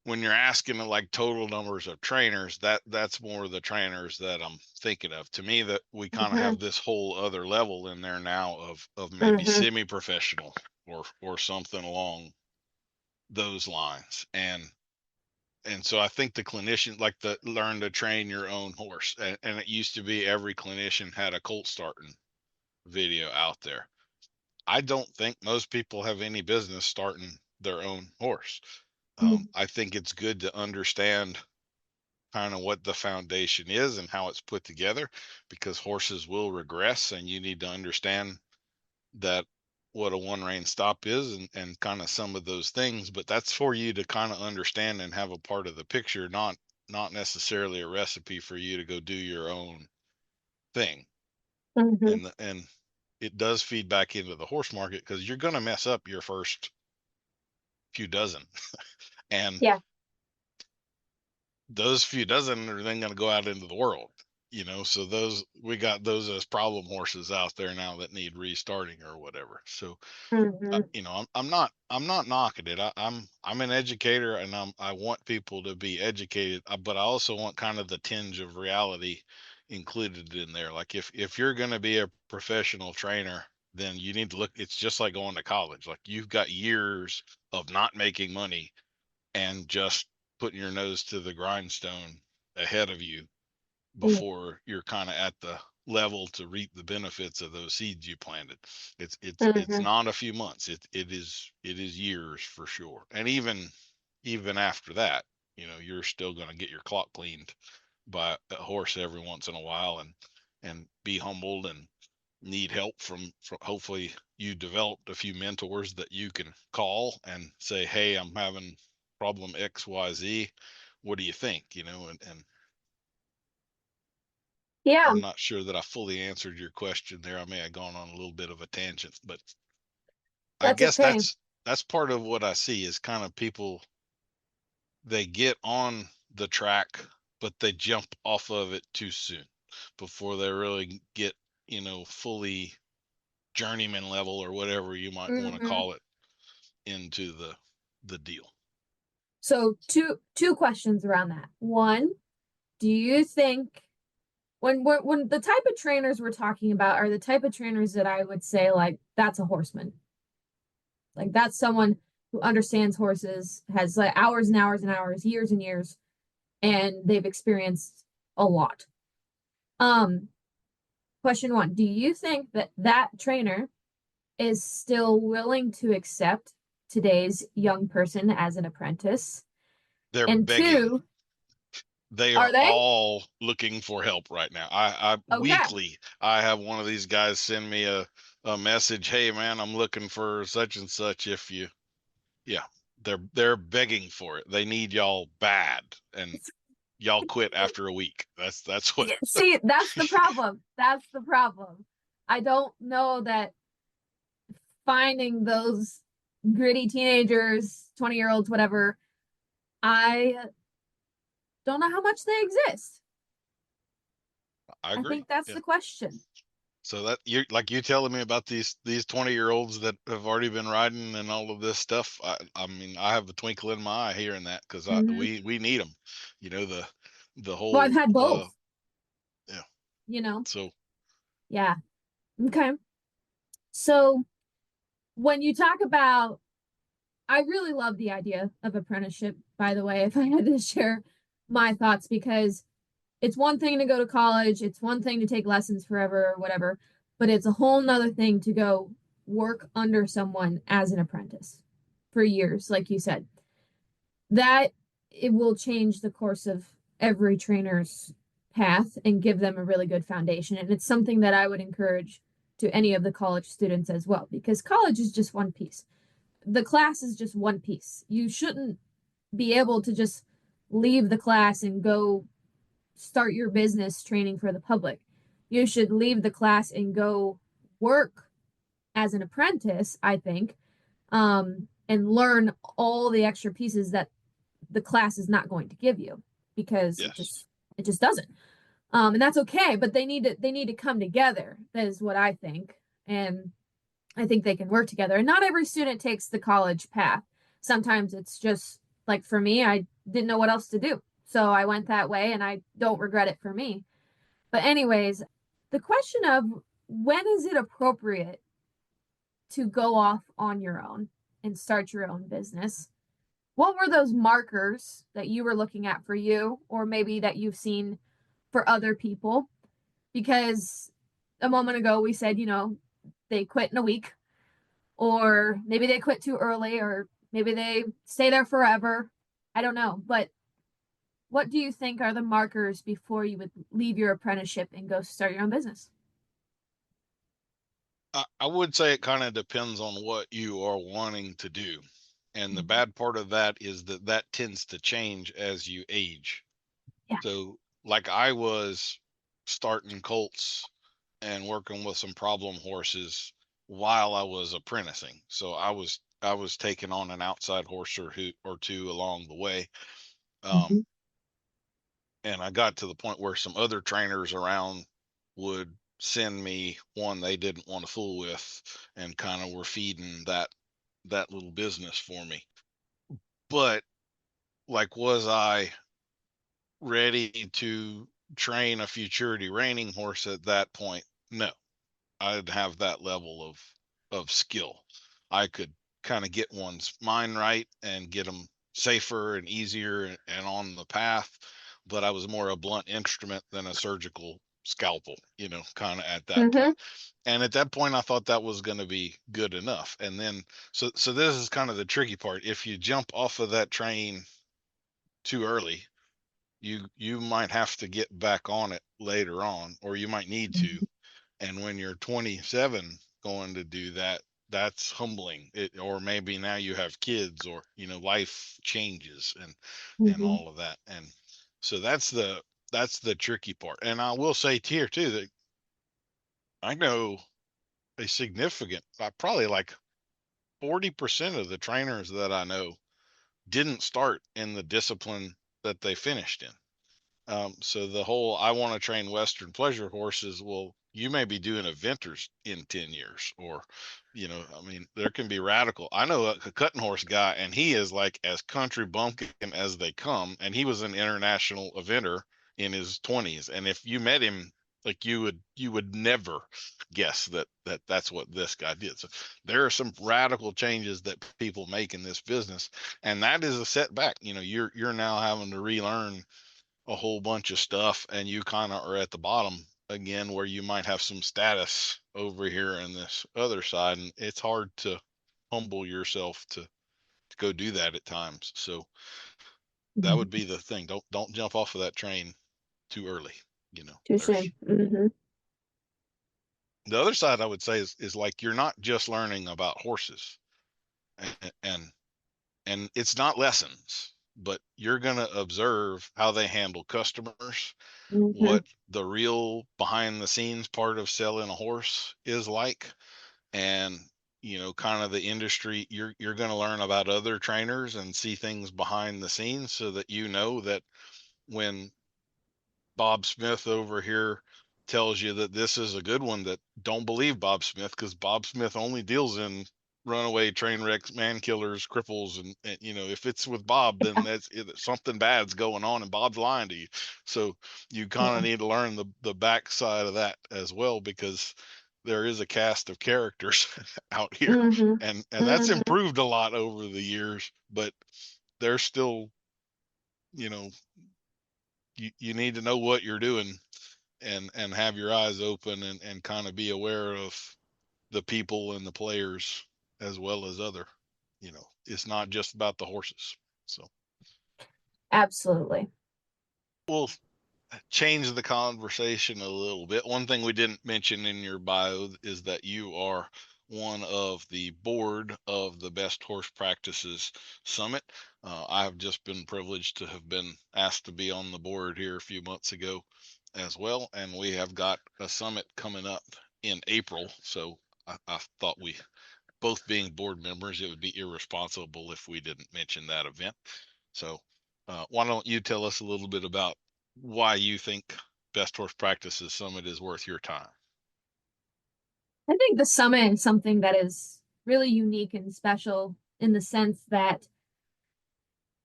when you're asking like total numbers of trainers, that's more of the trainers that I'm thinking of. To me, that we kind of Mhm. have this whole other level in there now of maybe Mhm. semi-professional or something along those lines. And so I think the clinician, like the learn to train your own horse, and it used to be every clinician had a colt starting video out there. I don't think most people have any business starting their own horse. Mhm. I think it's good to understand kind of what the foundation is and how it's put together, because horses will regress and you need to understand that what a one rein stop is, and kind of some of those things. But that's for you to kind of understand and have a part of the picture, not necessarily a recipe for you to go do your own thing. Mhm. And it does feed back into the horse market, because you're going to mess up your first few dozen, and Yeah. those few dozen are then going to go out into the world. So those, we got those as problem horses out there now that need restarting or whatever. So Mhm. I'm not knocking it. I'm an educator, and I want people to be educated, but I also want kind of the tinge of reality included in there. Like if you're going to be a professional trainer, then you need to look. It's just like going to college. Like you've got years of not making money and just putting your nose to the grindstone ahead of you Mhm. before you're kind of at level to reap the benefits of those seeds you planted. It's Mhm. not a few months. It is years for sure. And even after that, you're still going to get your clock cleaned by a horse every once in a while, and be humbled and need help from hopefully you developed a few mentors that you can call and say, hey, I'm having problem XYZ. What do you think? And Yeah, I'm not sure that I fully answered your question there. I may have gone on a little bit of a tangent, but I that's guess okay. that's part of what I see is kind of people, they get on the track, but they jump off of it too soon before they really get, fully journeyman level or whatever you might want to Hmm. call it into the deal. So two questions around that. One, do you think when the type of trainers we're talking about are the type of trainers that I would say like that's a horseman. Like that's someone who understands horses, has like hours and hours and hours, years and years, and they've experienced a lot. Um, Question one, do you think that that trainer is still willing to accept today's young person as an apprentice? They're And begging. two, They are are they? all looking for help right now. I Okay. weekly I have one of these guys send me a message. Hey man, I'm looking for such and such. If you, yeah, they're begging for it. They need y'all bad, and y'all quit after a week. That's what. Yeah, see, that's the problem. That's the problem. I don't know that finding those gritty teenagers, 20-year-olds, whatever, I don't know how much they exist. I I agree. think that's Yeah. the question. So that you telling me about these 20-year-olds that have already been riding and all of this stuff. I mean, I have a twinkle in my eye hearing that, because Hmm. we need them. The Well, I've whole had both, yeah. you know? So Yeah. Okay. So when you talk about, I really love the idea of apprenticeship, by the way, if I had to share my thoughts, because it's one thing to go to college, it's one thing to take lessons forever or whatever, but it's a whole nother thing to go work under someone as an apprentice for years, like you said. That it will change the course of every trainer's path and give them a really good foundation. And it's something that I would encourage to any of the college students as well, because college is just one piece. The class is just one piece. You shouldn't be able to just leave the class and go start your business training for the public. You should leave the class and go work as an apprentice, I think, and learn all the extra pieces that the class is not going to give you because it yes, just it just doesn't. And that's okay, but they need to come together. That is what I think, and I think they can work together. And not every student takes the college path. Sometimes it's just like for me, I didn't know what else to do. So I went that way and I don't regret it for me. But, anyways, the question of when is it appropriate to go off on your own and start your own business? What were those markers that you were looking at for you, or maybe that you've seen for other people? Because a moment ago we said, they quit in a week, or maybe they quit too early, or maybe they stay there forever. I don't know. But what do you think are the markers before you would leave your apprenticeship and go start your own business? I would say it kind of depends on what you are wanting to do, and the Mhm. bad part of that is that tends to change as you age. Yeah. So, like, I was starting colts and working with some problem horses while I was apprenticing. So I was taking on an outside horse or two along the way. Um, Mhm. and I got to the point where some other trainers around would send me one they didn't want to fool with, and kind of were feeding that little business for me. But, like, was I ready to train a futurity reining horse at that point? No. I'd have that level of skill. I could kind of get one's mind right and get them safer and easier and on the path, but I was more a blunt instrument than a surgical scalpel, kind of at that Mm-hmm. point. And at that point, I thought that was going to be good enough. And then, so this is kind of the tricky part. If you jump off of that train too early, you might have to get back on it later on, or you might need to. And when you're 27 going to do that, that's humbling. Or maybe now you have kids, or life changes and Mm-hmm. all of that. And so that's the tricky part. And I will say here too that I know a significant, probably like 40% of the trainers that I know didn't start in the discipline that they finished in. So the whole I want to train Western pleasure horses, well, you may be doing eventers in 10 years, or, I mean, there can be radical. I know a cutting horse guy, and he is like as country bumpkin as they come. And he was an international eventer in his 20s. And if you met him, like you would never guess that's what this guy did. So there are some radical changes that people make in this business, and that is a setback. You're now having to relearn a whole bunch of stuff, and you kind of are at the bottom again, where you might have some status over here in this other side, and it's hard to humble yourself to go do that at times. So that would be the thing. Don't jump off of that train too early. Too There's soon. Mm-hmm. the other side, I would say, is like you're not just learning about horses, and and it's not lessons, but you're going to observe how they handle customers, Mm-hmm. what the real behind the scenes part of selling a horse is like, and kind of the industry. You're going to learn about other trainers and see things behind the scenes, so that that when Bob Smith over here tells you that this is a good one, that don't believe Bob Smith, because Bob Smith only deals in runaway train wrecks, man killers, cripples, and if it's with Bob, then something bad's going on, and Bob's lying to you. So you kind of Yeah. need to learn the back side of that as well, because there is a cast of characters out here, Mm-hmm. and that's Mm-hmm. improved a lot over the years, but there's still, you know you need to know what you're doing, and have your eyes open, and kind of be aware of the people and the players, as well as other, it's not just about the horses. So Absolutely. we'll change the conversation a little bit. One thing we didn't mention in your bio is that you are one of the board of the Best Horse Practices Summit. I've just been privileged to have been asked to be on the board here a few months ago as well, and we have got a summit coming up in April. So I thought, we both being board members, it would be irresponsible if we didn't mention that event. So why don't you tell us a little bit about why you think Best Horse Practices Summit is worth your time? I think the summit is something that is really unique and special in the sense that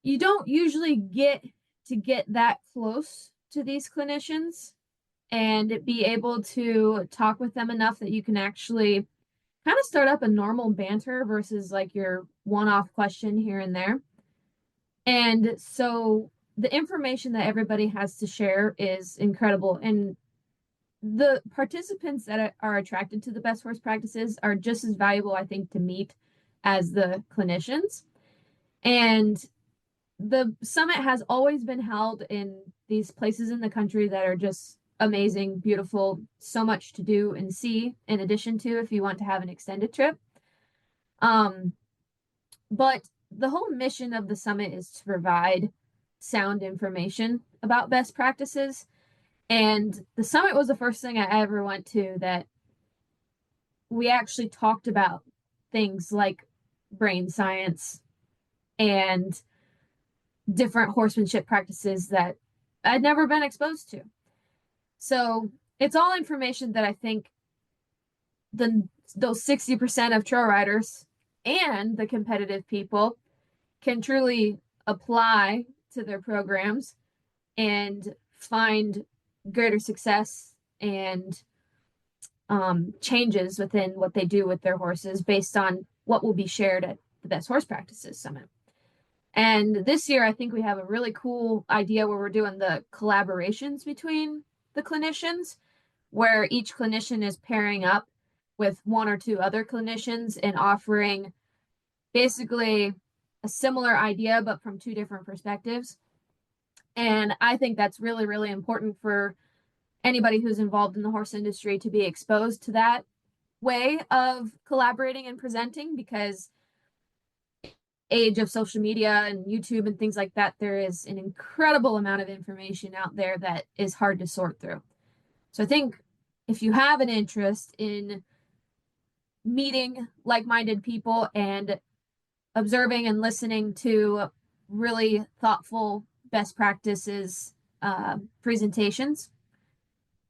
you don't usually get that close to these clinicians and be able to talk with them enough that you can actually kind of start up a normal banter versus like your one-off question here and there. And so the information that everybody has to share is incredible. And the participants that are attracted to the best horse practices are just as valuable, I think, to meet as the clinicians. And the summit has always been held in these places in the country that are just amazing, beautiful, so much to do and see, in addition to if you want to have an extended trip. Um, but the whole mission of the summit is to provide sound information about best practices. And the summit was the first thing I ever went to that we actually talked about things like brain science and different horsemanship practices that I'd never been exposed to. So it's all information that I think those 60% of trail riders and the competitive people can truly apply to their programs and find greater success and changes within what they do with their horses based on what will be shared at the Best Horse Practices Summit. And this year, I think we have a really cool idea where we're doing the collaborations between the clinicians. where each clinician is pairing up with one or two other clinicians and offering basically a similar idea, but from two different perspectives. And I think that's really, really important for anybody who's involved in the horse industry to be exposed to that way of collaborating and presenting, because age of social media and YouTube and things like that, there is an incredible amount of information out there that is hard to sort through. So I think if you have an interest in meeting like-minded people and observing and listening to really thoughtful best practices presentations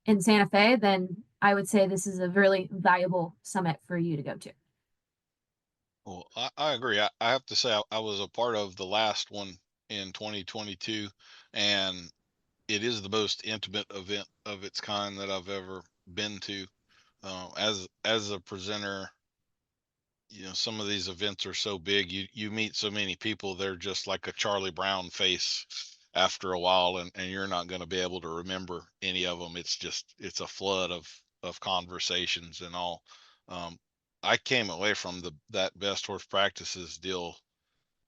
in Santa Fe, then I would say this is a really valuable summit for you to go to. Well, I agree. I have to say I was a part of the last one in 2022, and it is the most intimate event of its kind that I've ever been to. As a presenter, some of these events are so big, you meet so many people, they're just like a Charlie Brown face after a while, and you're not going to be able to remember any of them. It's a flood of conversations and all. um, I came away from that best horse practices deal.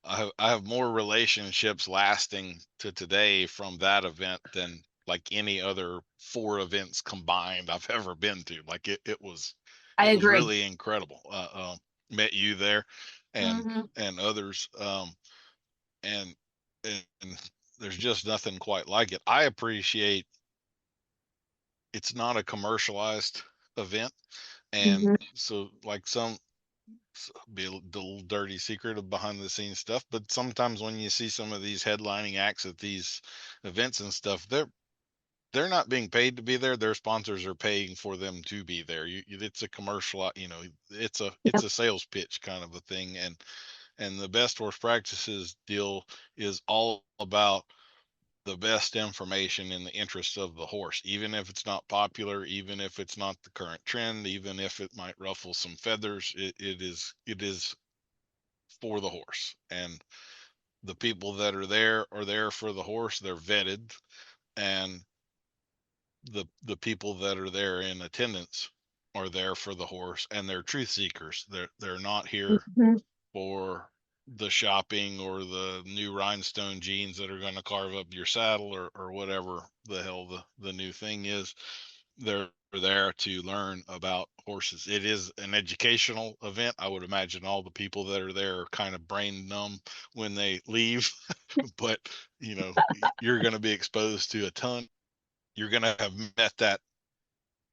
I have more relationships lasting to today from that event than like any other 4 events combined I've ever been to. Like it was I it was agree. really incredible. Met you there, and Mm-hmm. and others, and and there's just nothing quite like it. I appreciate it's not a commercialized event, and Mm-hmm. so like be a little dirty secret of behind the scenes stuff, but sometimes when you see some of these headlining acts at these events and stuff, they're not being paid to be there. Their sponsors are paying for them to be there. It's a commercial, it's Yep. a sales pitch kind of a thing. And the best horse practices deal is all about the best information in the interest of the horse, even if it's not popular, even if it's not the current trend, even if it might ruffle some feathers. It is for the horse, and the people that are there for the horse. They're vetted, and the people that are there in attendance are there for the horse, and they're truth seekers. They're not here Mm-hmm. for the shopping or the new rhinestone jeans that are going to carve up your saddle, or whatever the hell the new thing is. They're there to learn about horses. It is an educational event. I would imagine all the people that are there are kind of brain numb when they leave, but you're going to be exposed to a ton. You're going to have met that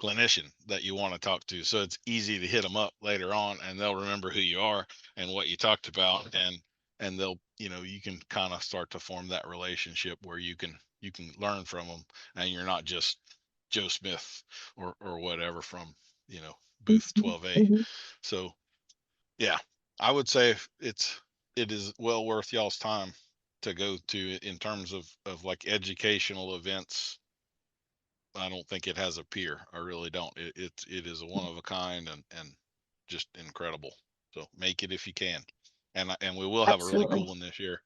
clinician that you want to talk to. So it's easy to hit them up later on, and they'll remember who you are and what you talked about. And they'll, you can kind of start to form that relationship where you can learn from them, and you're not just Joe Smith or whatever from, booth Mm-hmm. 12A. Mm-hmm. So yeah, I would say it is well worth y'all's time to go to in terms of like educational events. I don't think it has a peer. I really don't. It is a one of a kind, and just incredible. So make it if you can. And we will have a really Absolutely. cool one this year.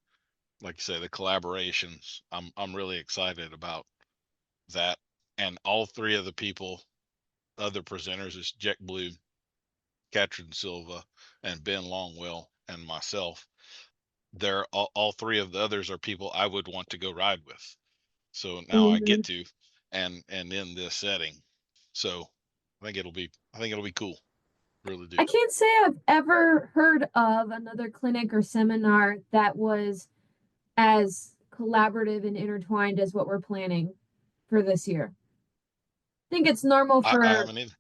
Like you say, the collaborations. I'm really excited about that. And all 3 of the people, other presenters, is Jack Blue, Katrin Silva, and Ben Longwell, and myself. They're all 3 of the others are people I would want to go ride with. So now I Mm-hmm. get to, and in this setting. So I think it'll be cool. Really do. I can't say I've ever heard of another clinic or seminar that was as collaborative and intertwined as what we're planning for this year. I think it's normal I for haven't either.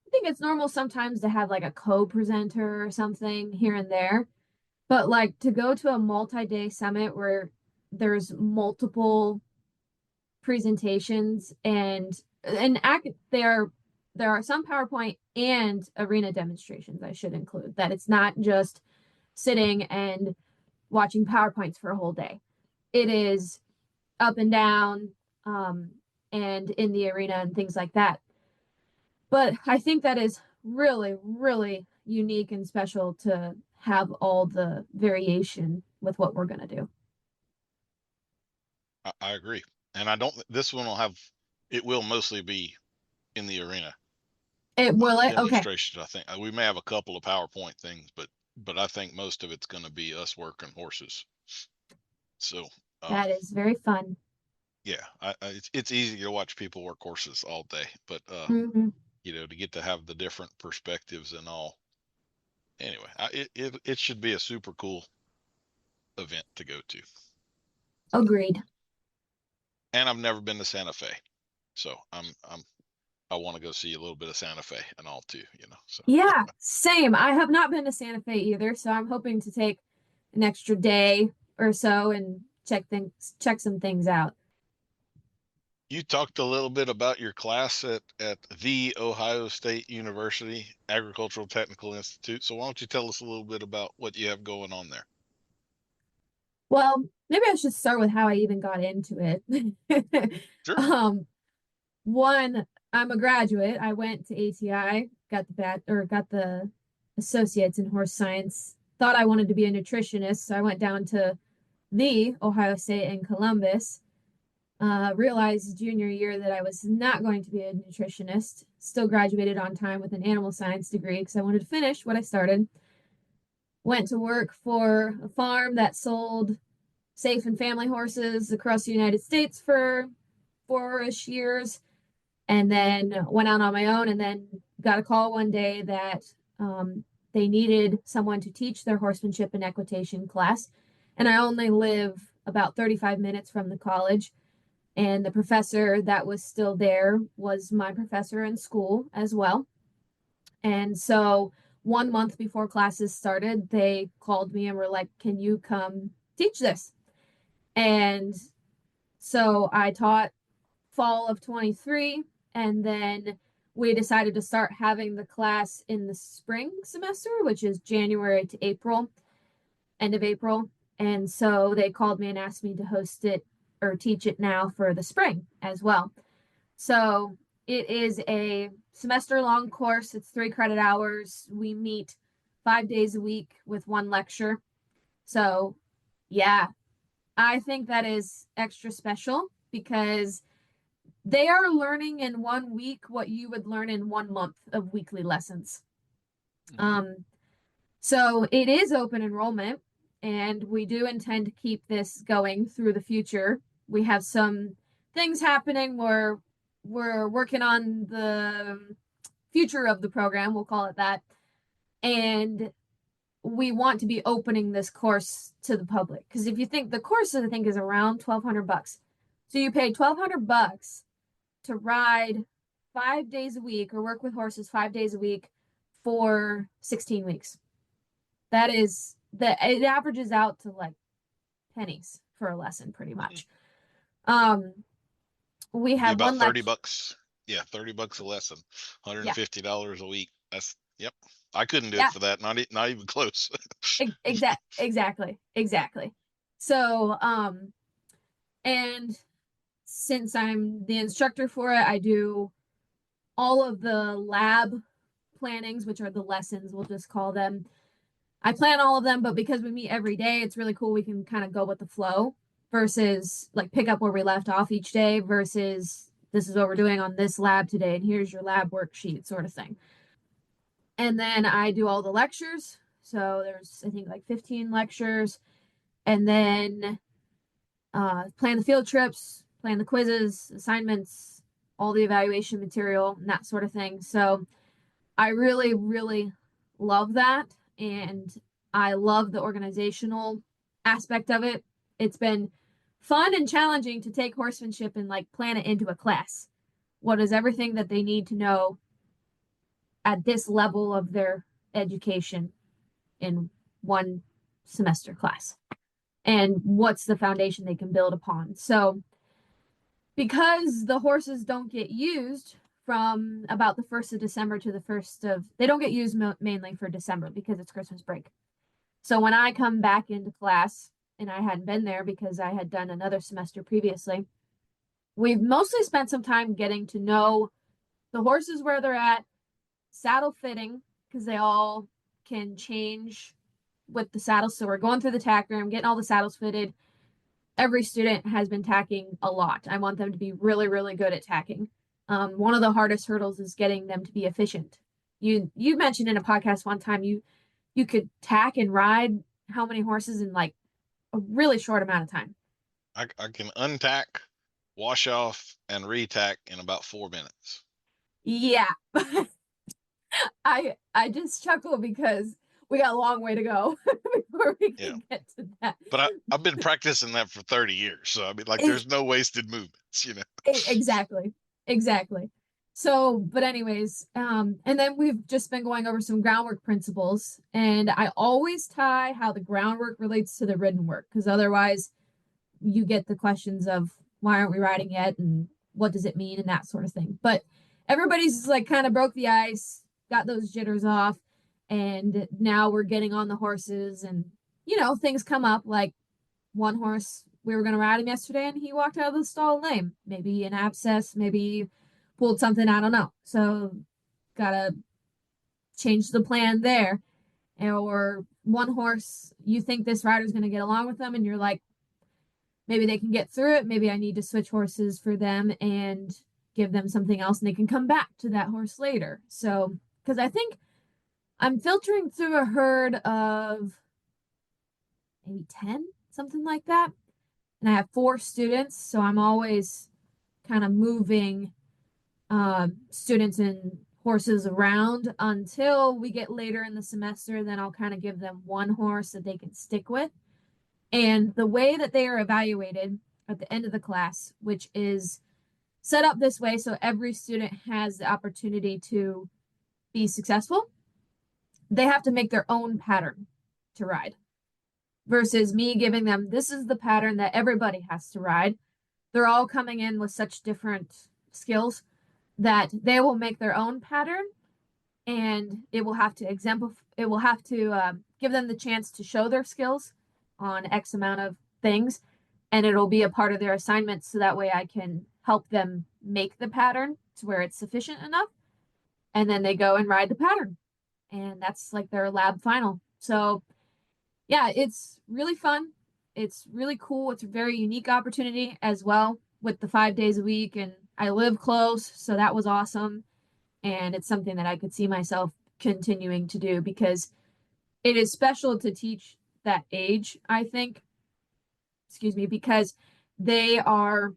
I think it's normal sometimes to have like a co-presenter or something here and there, but like to go to a multi-day summit where there's multiple presentations and there are some PowerPoint and arena demonstrations I should include, that it's not just sitting and watching PowerPoints for a whole day. It is up and down, um, and in the arena and things like that. But I think that is really, really unique and special to have all the variation with what we're going to do. I agree. And I don't. This one will have. It will mostly be in the arena. It will it? Okay. Demonstrations, I think. We may have a couple of PowerPoint things, but I think most of it's going to be us working horses. So That is very fun. yeah, it's easy to watch people work horses all day, but Mhm. you know, to get to have the different perspectives and all. Anyway, it should be a super cool event to go to. Agreed. And I've never been to Santa Fe, so I want to go see a little bit of Santa Fe and all too, you know. So Yeah, same. I have not been to Santa Fe either, so I'm hoping to take an extra day or so and check some things out. you talked a little bit about your class at the Ohio State University Agricultural Technical Institute. So why don't you tell us a little bit about what you have going on there? Well, maybe I should start with how I even got into it. Sure. Um, One, I'm a graduate. I went to ATI, got the associates in horse science. Thought I wanted to be a nutritionist, so I went down to the Ohio State in Columbus. Realized junior year that I was not going to be a nutritionist. Still graduated on time with an animal science degree because I wanted to finish what I started. Went to work for a farm that sold safe and family horses across the United States for 4-ish years, and then went out on my own, and then got a call one day that they needed someone to teach their horsemanship and equitation class. And I only live about 35 minutes from the college. And the professor that was still there was my professor in school as well. And so 1 month before classes started, they called me and were like, "Can you come teach this?" And so I taught fall of 23, and then we decided to start having the class in the spring semester, which is January to April, end of April. And so they called me and asked me to host it or teach it now for the spring as well. So it is a semester long course. It's 3 credit hours. We meet 5 days a week with one lecture. So yeah, I think that is extra special because they are learning in 1 week what you would learn in 1 month of weekly lessons. Mm-hmm. So it is open enrollment, and we do intend to keep this going through the future. We have some things happening where we're working on the future of the program, we'll call it that. And we want to be opening this course to the public. Because if you think the course, I think, is around $1,200. So you pay $1,200 to ride 5 days a week or work with horses 5 days a week for 16 weeks. That is it averages out to like pennies for a lesson pretty much. We Be have about one 30 lecture. bucks. Yeah, 30 bucks a lesson. Yeah. $150 a week. That's yep. I couldn't do Yeah. it for that. Not even close. Exactly. So, and since I'm the instructor for it, I do all of the lab plannings, which are the lessons, we'll just call them. I plan all of them, but because we meet every day, it's really cool. We can kind of go with the flow versus like pick up where we left off each day versus this is what we're doing on this lab today, and here's your lab worksheet sort of thing. And then I do all the lectures. So there's, I think, like 15 lectures. And then plan the field trips, plan the quizzes, assignments, all the evaluation material, and that sort of thing. So I really, really love that. And I love the organizational aspect of it. It's been fun and challenging to take horsemanship and like plan it into a class. What is everything that they need to know at this level of their education in one semester class? And what's the foundation they can build upon? So because the horses don't get used from about the 1st of December to the 1st of, they don't get used mainly for December because it's Christmas break. So when I come back into class, and I hadn't been there because I had done another semester previously, we've mostly spent some time getting to know the horses where they're at, saddle fitting, because they all can change with the saddles. So we're going through the tack room, getting all the saddles fitted. Every student has been tacking a lot. I want them to be really, really good at tacking. One of the hardest hurdles is getting them to be efficient. You mentioned in a podcast one time you could tack and ride how many horses in like a really short amount of time. I can untack, wash off, and retack in about 4 minutes. Yeah. I just chuckle because we got a long way to go before we can get to that. But I've been practicing that for 30 years. So, I mean, like, there's no wasted movements, you know? Exactly. Exactly. So, but anyways, and then we've just been going over some groundwork principles, and I always tie how the groundwork relates to the ridden work, because otherwise you get the questions of why aren't we riding yet and what does it mean and that sort of thing. But everybody's like kind of broke the ice, got those jitters off, and now we're getting on the horses, and things come up like one horse we were going to ride him yesterday and he walked out of the stall lame, maybe an abscess, maybe pulled something, I don't know. So gotta change the plan there. Or one horse, you think this rider's going to get along with them and you're like, maybe they can get through it, maybe I need to switch horses for them and give them something else and they can come back to that horse later. So because I think I'm filtering through a herd of maybe 10, something like that, and I have 4 students, so I'm always kind of moving students and horses around until we get later in the semester. Then I'll kind of give them one horse that they can stick with. And the way that they are evaluated at the end of the class, which is set up this way so every student has the opportunity to be successful, they have to make their own pattern to ride versus me giving them, this is the pattern that everybody has to ride. They're all coming in with such different skills that they will make their own pattern, and it will have to give them the chance to show their skills on X amount of things, and it'll be a part of their assignment, so that way I can help them make the pattern to where it's sufficient enough, and then they go and ride the pattern, and that's like their lab final. So yeah, it's really fun. It's really cool. It's a very unique opportunity as well with the 5 days a week. And I live close, so that was awesome. And it's something that I could see myself continuing to do because it is special to teach that age, I think. Excuse me, because they learn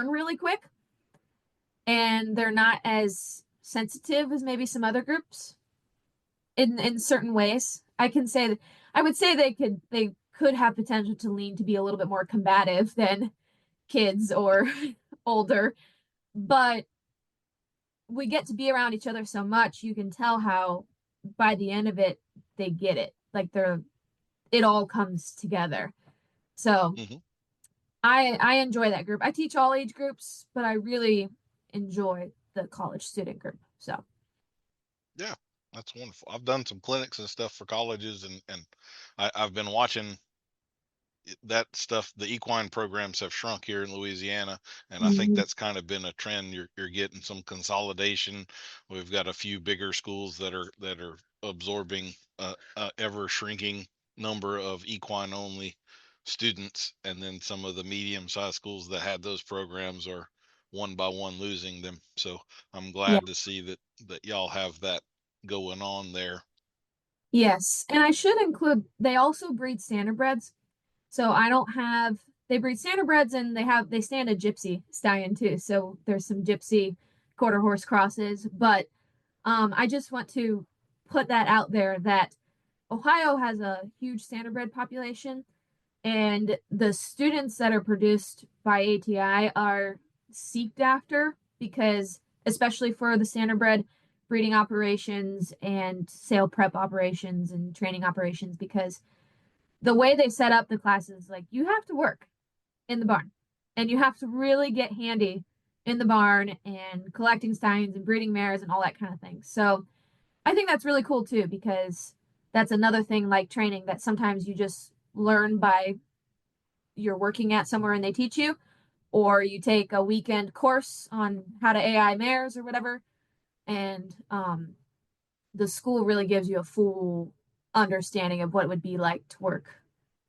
really quick and they're not as sensitive as maybe some other groups in certain ways. I would say they could have potential to lean to be a little bit more combative than kids or older, but we get to be around each other so much, you can tell how by the end of it they get it. Like it all comes together. So I enjoy that group. I teach all age groups, but I really enjoy the college student group. So yeah, that's wonderful. I've done some clinics and stuff for colleges, and I've been watching that stuff. The equine programs have shrunk here in Louisiana, and I think that's kind of been a trend. You're getting some consolidation. We've got a few bigger schools that are absorbing a ever shrinking number of equine only students, and then some of the medium sized schools that had those programs are one by one losing them. So I'm yeah. glad to see that y'all have that going on there. Yes, and I should include they also breed standardbreds. So they breed standardbreds and they stand a gypsy stallion too. So there's some gypsy quarter horse crosses, but I just want to put that out there that Ohio has a huge standardbred population, and the students that are produced by ATI are seeked after because, especially for the standardbred breeding operations and sale prep operations and training operations, because the way they set up the classes, like you have to work in the barn and you have to really get handy in the barn and collecting stallions and breeding mares and all that kind of thing. So I think that's really cool too, because that's another thing like training that sometimes you just learn by you're working at somewhere and they teach you, or you take a weekend course on how to AI mares or whatever. And the school really gives you a full understanding of what it would be like to work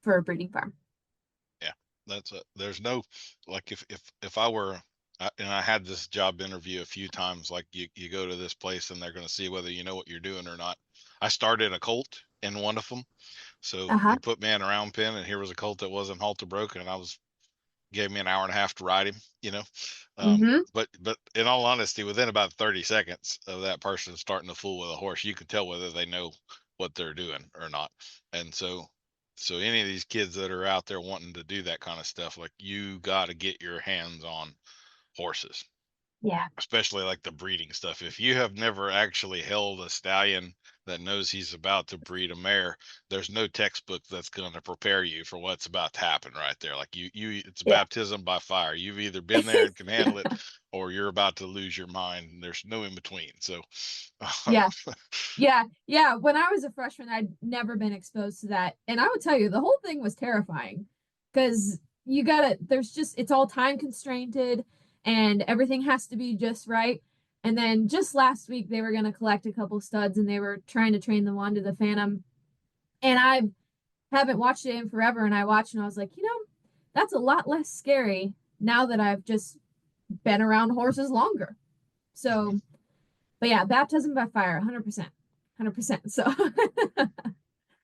for a breeding farm. Yeah, there's no, like, if I were and I had this job interview a few times. Like you go to this place and they're going to see whether you know what you're doing or not. I started a colt in one of them. So Uh-huh. he put me in a round pen, and here was a colt that wasn't halter broken, and gave me an hour and a half to ride him, you know. Mm-hmm. But in all honesty, within about 30 seconds of that person starting to fool with a horse, you can tell whether they know what they're doing or not. And so any of these kids that are out there wanting to do that kind of stuff, like, you got to get your hands on horses, Yeah. especially like the breeding stuff. If you have never actually held a stallion that knows he's about to breed a mare, there's no textbook that's going to prepare you for what's about to happen right there. Like, it's Yeah. baptism by fire. You've either been there and can handle it, or you're about to lose your mind. There's no in between. So, Yeah. Yeah. Yeah. When I was a freshman, I'd never been exposed to that. And I would tell you, the whole thing was terrifying because it's all time constrained and everything has to be just right. And then just last week, they were going to collect a couple studs and they were trying to train them onto the Phantom. And I haven't watched it in forever. And I watched and I was like, that's a lot less scary now that I've just been around horses longer. So, but yeah, baptism by fire, 100%. 100%. So,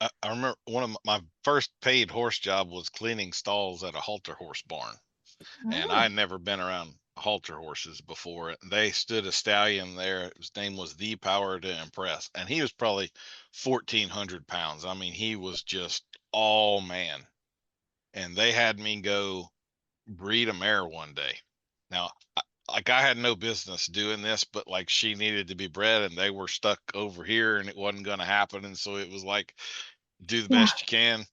I remember one of my first paid horse job was cleaning stalls at a halter horse barn. And I oh, had never been around halter horses before. They stood a stallion there. His name was The Power to Impress, and he was probably 1,400 pounds. I mean, he was just all man. And they had me go breed a mare one day. Now, I had no business doing this, but like, she needed to be bred, and they were stuck over here, and it wasn't going to happen. And so it was like, do the yeah. best you can.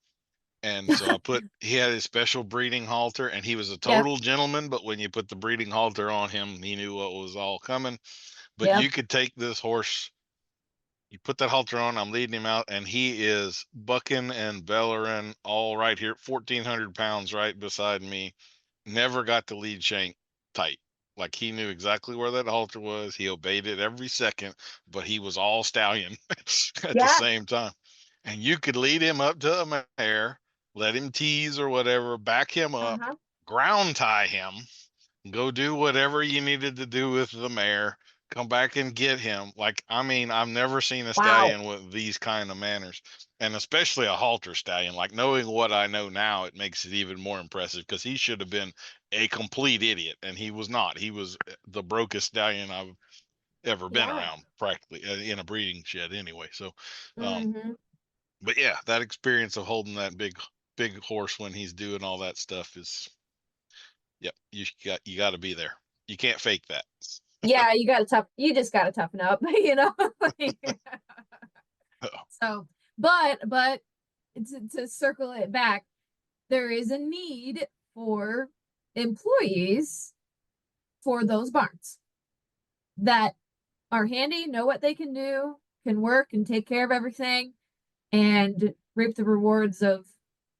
And so he had his special breeding halter, and he was a Yep. total gentleman. But when you put the breeding halter on him, he knew what was all coming. But Yep. you could take this horse, you put that halter on, I'm leading him out, and he is bucking and bellering all right here, 1,400 pounds right beside me. Never got the lead shank tight. Like, he knew exactly where that halter was. He obeyed it every second, but he was all stallion at the Yeah. same time. And you could lead him up to a mare, let him tease or whatever, back him up, Uh-huh. ground tie him, go do whatever you needed to do with the mare, come back and get him. Like, I mean, I've never seen a Wow. stallion with these kind of manners, and especially a halter stallion. Like, knowing what I know now, it makes it even more impressive, because he should have been a complete idiot, and he was not. He was the brokest stallion I've ever been Yeah. around, practically, in a breeding shed anyway. So, um, Mm-hmm. but yeah, that experience of holding that big horse when he's doing all that stuff is, yep, you got to be there. You can't fake that. Yeah, you just gotta toughen up, Like, so, but to circle it back, there is a need for employees for those barns that are handy, know what they can do, can work and take care of everything, and reap the rewards of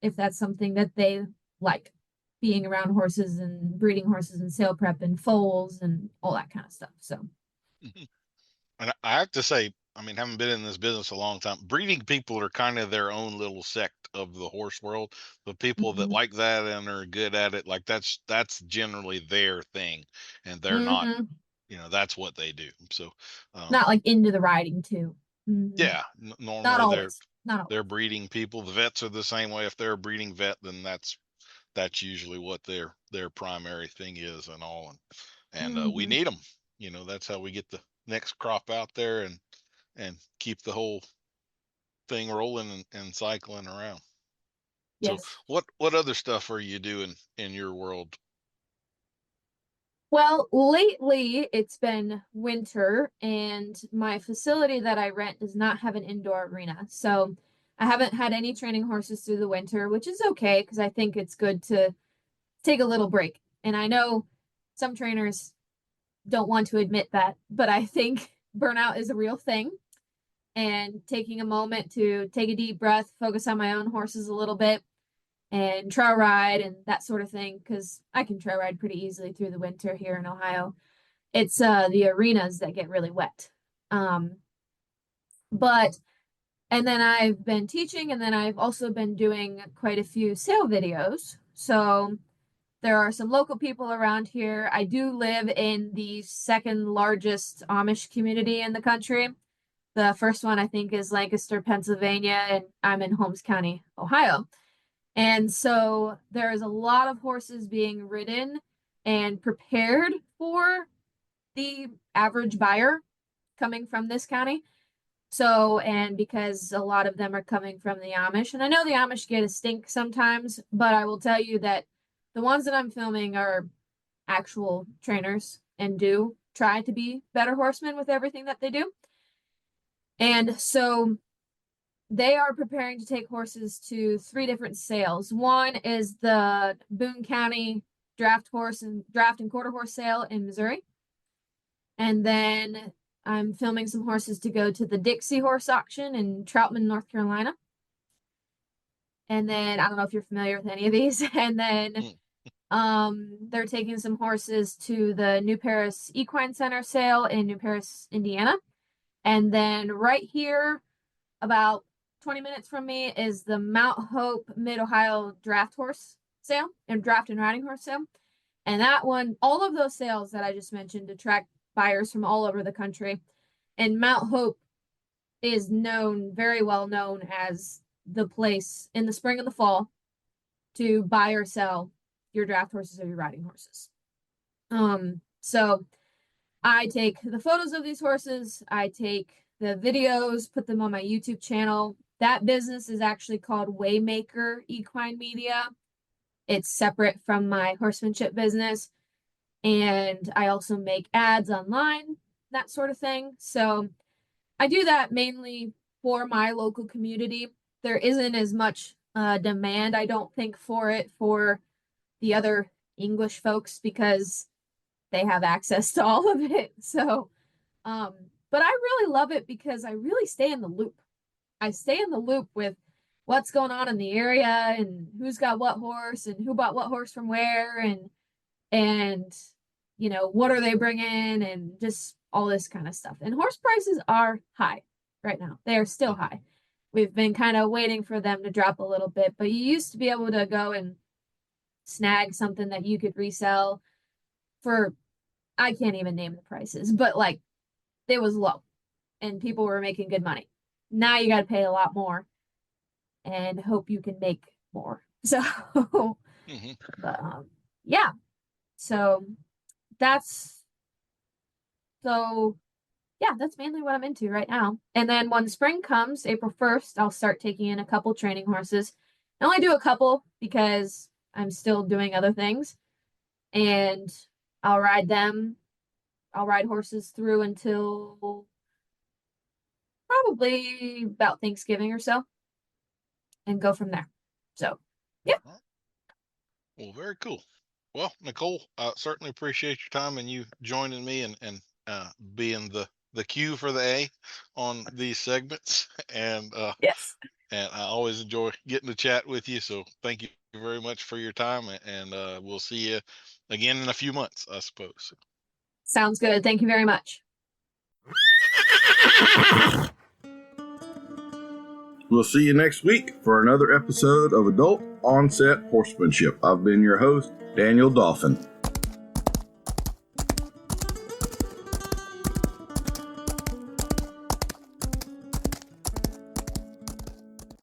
if that's something that they like, being around horses and breeding horses and sale prep and foals and all that kind of stuff. So, And I have to say, I mean, having been in this business a long time, breeding people are kind of their own little sect of the horse world. The people that mm-hmm. like that and are good at it, like, that's generally their thing, and they're not, Mm-hmm. that's what they do. So, Not like into the riding too. Mm-hmm. yeah, Not normally always. Not they're always. breeding people. The vets are the same way. If they're a breeding vet, then that's usually what their primary thing is, and all. And we Mm-hmm. need them. That's how we get the next crop out there, and keep the whole thing rolling, and cycling around. So Yes. what other stuff are you doing in your world? Well, lately it's been winter, and my facility that I rent does not have an indoor arena. So I haven't had any training horses through the winter, which is okay because I think it's good to take a little break. And I know some trainers don't want to admit that, but I think burnout is a real thing. And taking a moment to take a deep breath, focus on my own horses a little bit, and trail ride and that sort of thing, because I can trail ride pretty easily through the winter here in Ohio. It's the arenas that get really wet. Um, but and then I've been teaching, and then I've also been doing quite a few sale videos. So There are some local people around here. I do live in the second largest Amish community in the country. The first one, I think, is Lancaster, Pennsylvania, and I'm in Holmes County, Ohio. And so there's a lot of horses being ridden and prepared for the average buyer coming from this county. So, and because a lot of them are coming from the Amish, and I know the Amish get a stink sometimes, but I will tell you that the ones that I'm filming are actual trainers and do try to be better horsemen with everything that they do. And so they are preparing to take horses to 3 different sales. One is the Boone County draft and quarter horse sale in Missouri. And then I'm filming some horses to go to the Dixie horse auction in Troutman, North Carolina. And then I don't know if you're familiar with any of these. And then they're taking some horses to the New Paris Equine Center sale in New Paris, Indiana. And then right here, about 20 minutes from me, is the Mount Hope Mid-Ohio draft horse sale and draft and riding horse sale. And that one, all of those sales that I just mentioned attract buyers from all over the country. And Mount Hope is very well known as the place in the spring and the fall to buy or sell your draft horses or your riding horses. So I take the photos of these horses, I take the videos, put them on my YouTube channel. That business is actually called Waymaker Equine Media. It's separate from my horsemanship business. And I also make ads online, that sort of thing. So I do that mainly for my local community. There isn't as much demand, I don't think, for it for the other English folks because they have access to all of it. So, but I really love it because I really stay in the loop. I stay in the loop with what's going on in the area and who's got what horse and who bought what horse from where and what are they bringing and just all this kind of stuff. And horse prices are high right now. They are still high. We've been kind of waiting for them to drop a little bit, but you used to be able to go and snag something that you could resell for, I can't even name the prices, but it was low and people were making good money. Now you got to pay a lot more and hope you can make more. So, but, yeah. So that's mainly what I'm into right now. And then when spring comes, April 1st, I'll start taking in a couple training horses. I only do a couple because I'm still doing other things. And I'll ride them. I'll ride horses through until probably about Thanksgiving or so and go from there. So, yeah. Well, very cool. Well, Nicole, I certainly appreciate your time and you joining me and being the cue for the A on these segments. And Yes. and I always enjoy getting to chat with you. So thank you very much for your time. And we'll see you again in a few months, I suppose. Sounds good. Thank you very much. We'll see you next week for another episode of Adult Onset Horsemanship. I've been your host, Daniel Dolphin.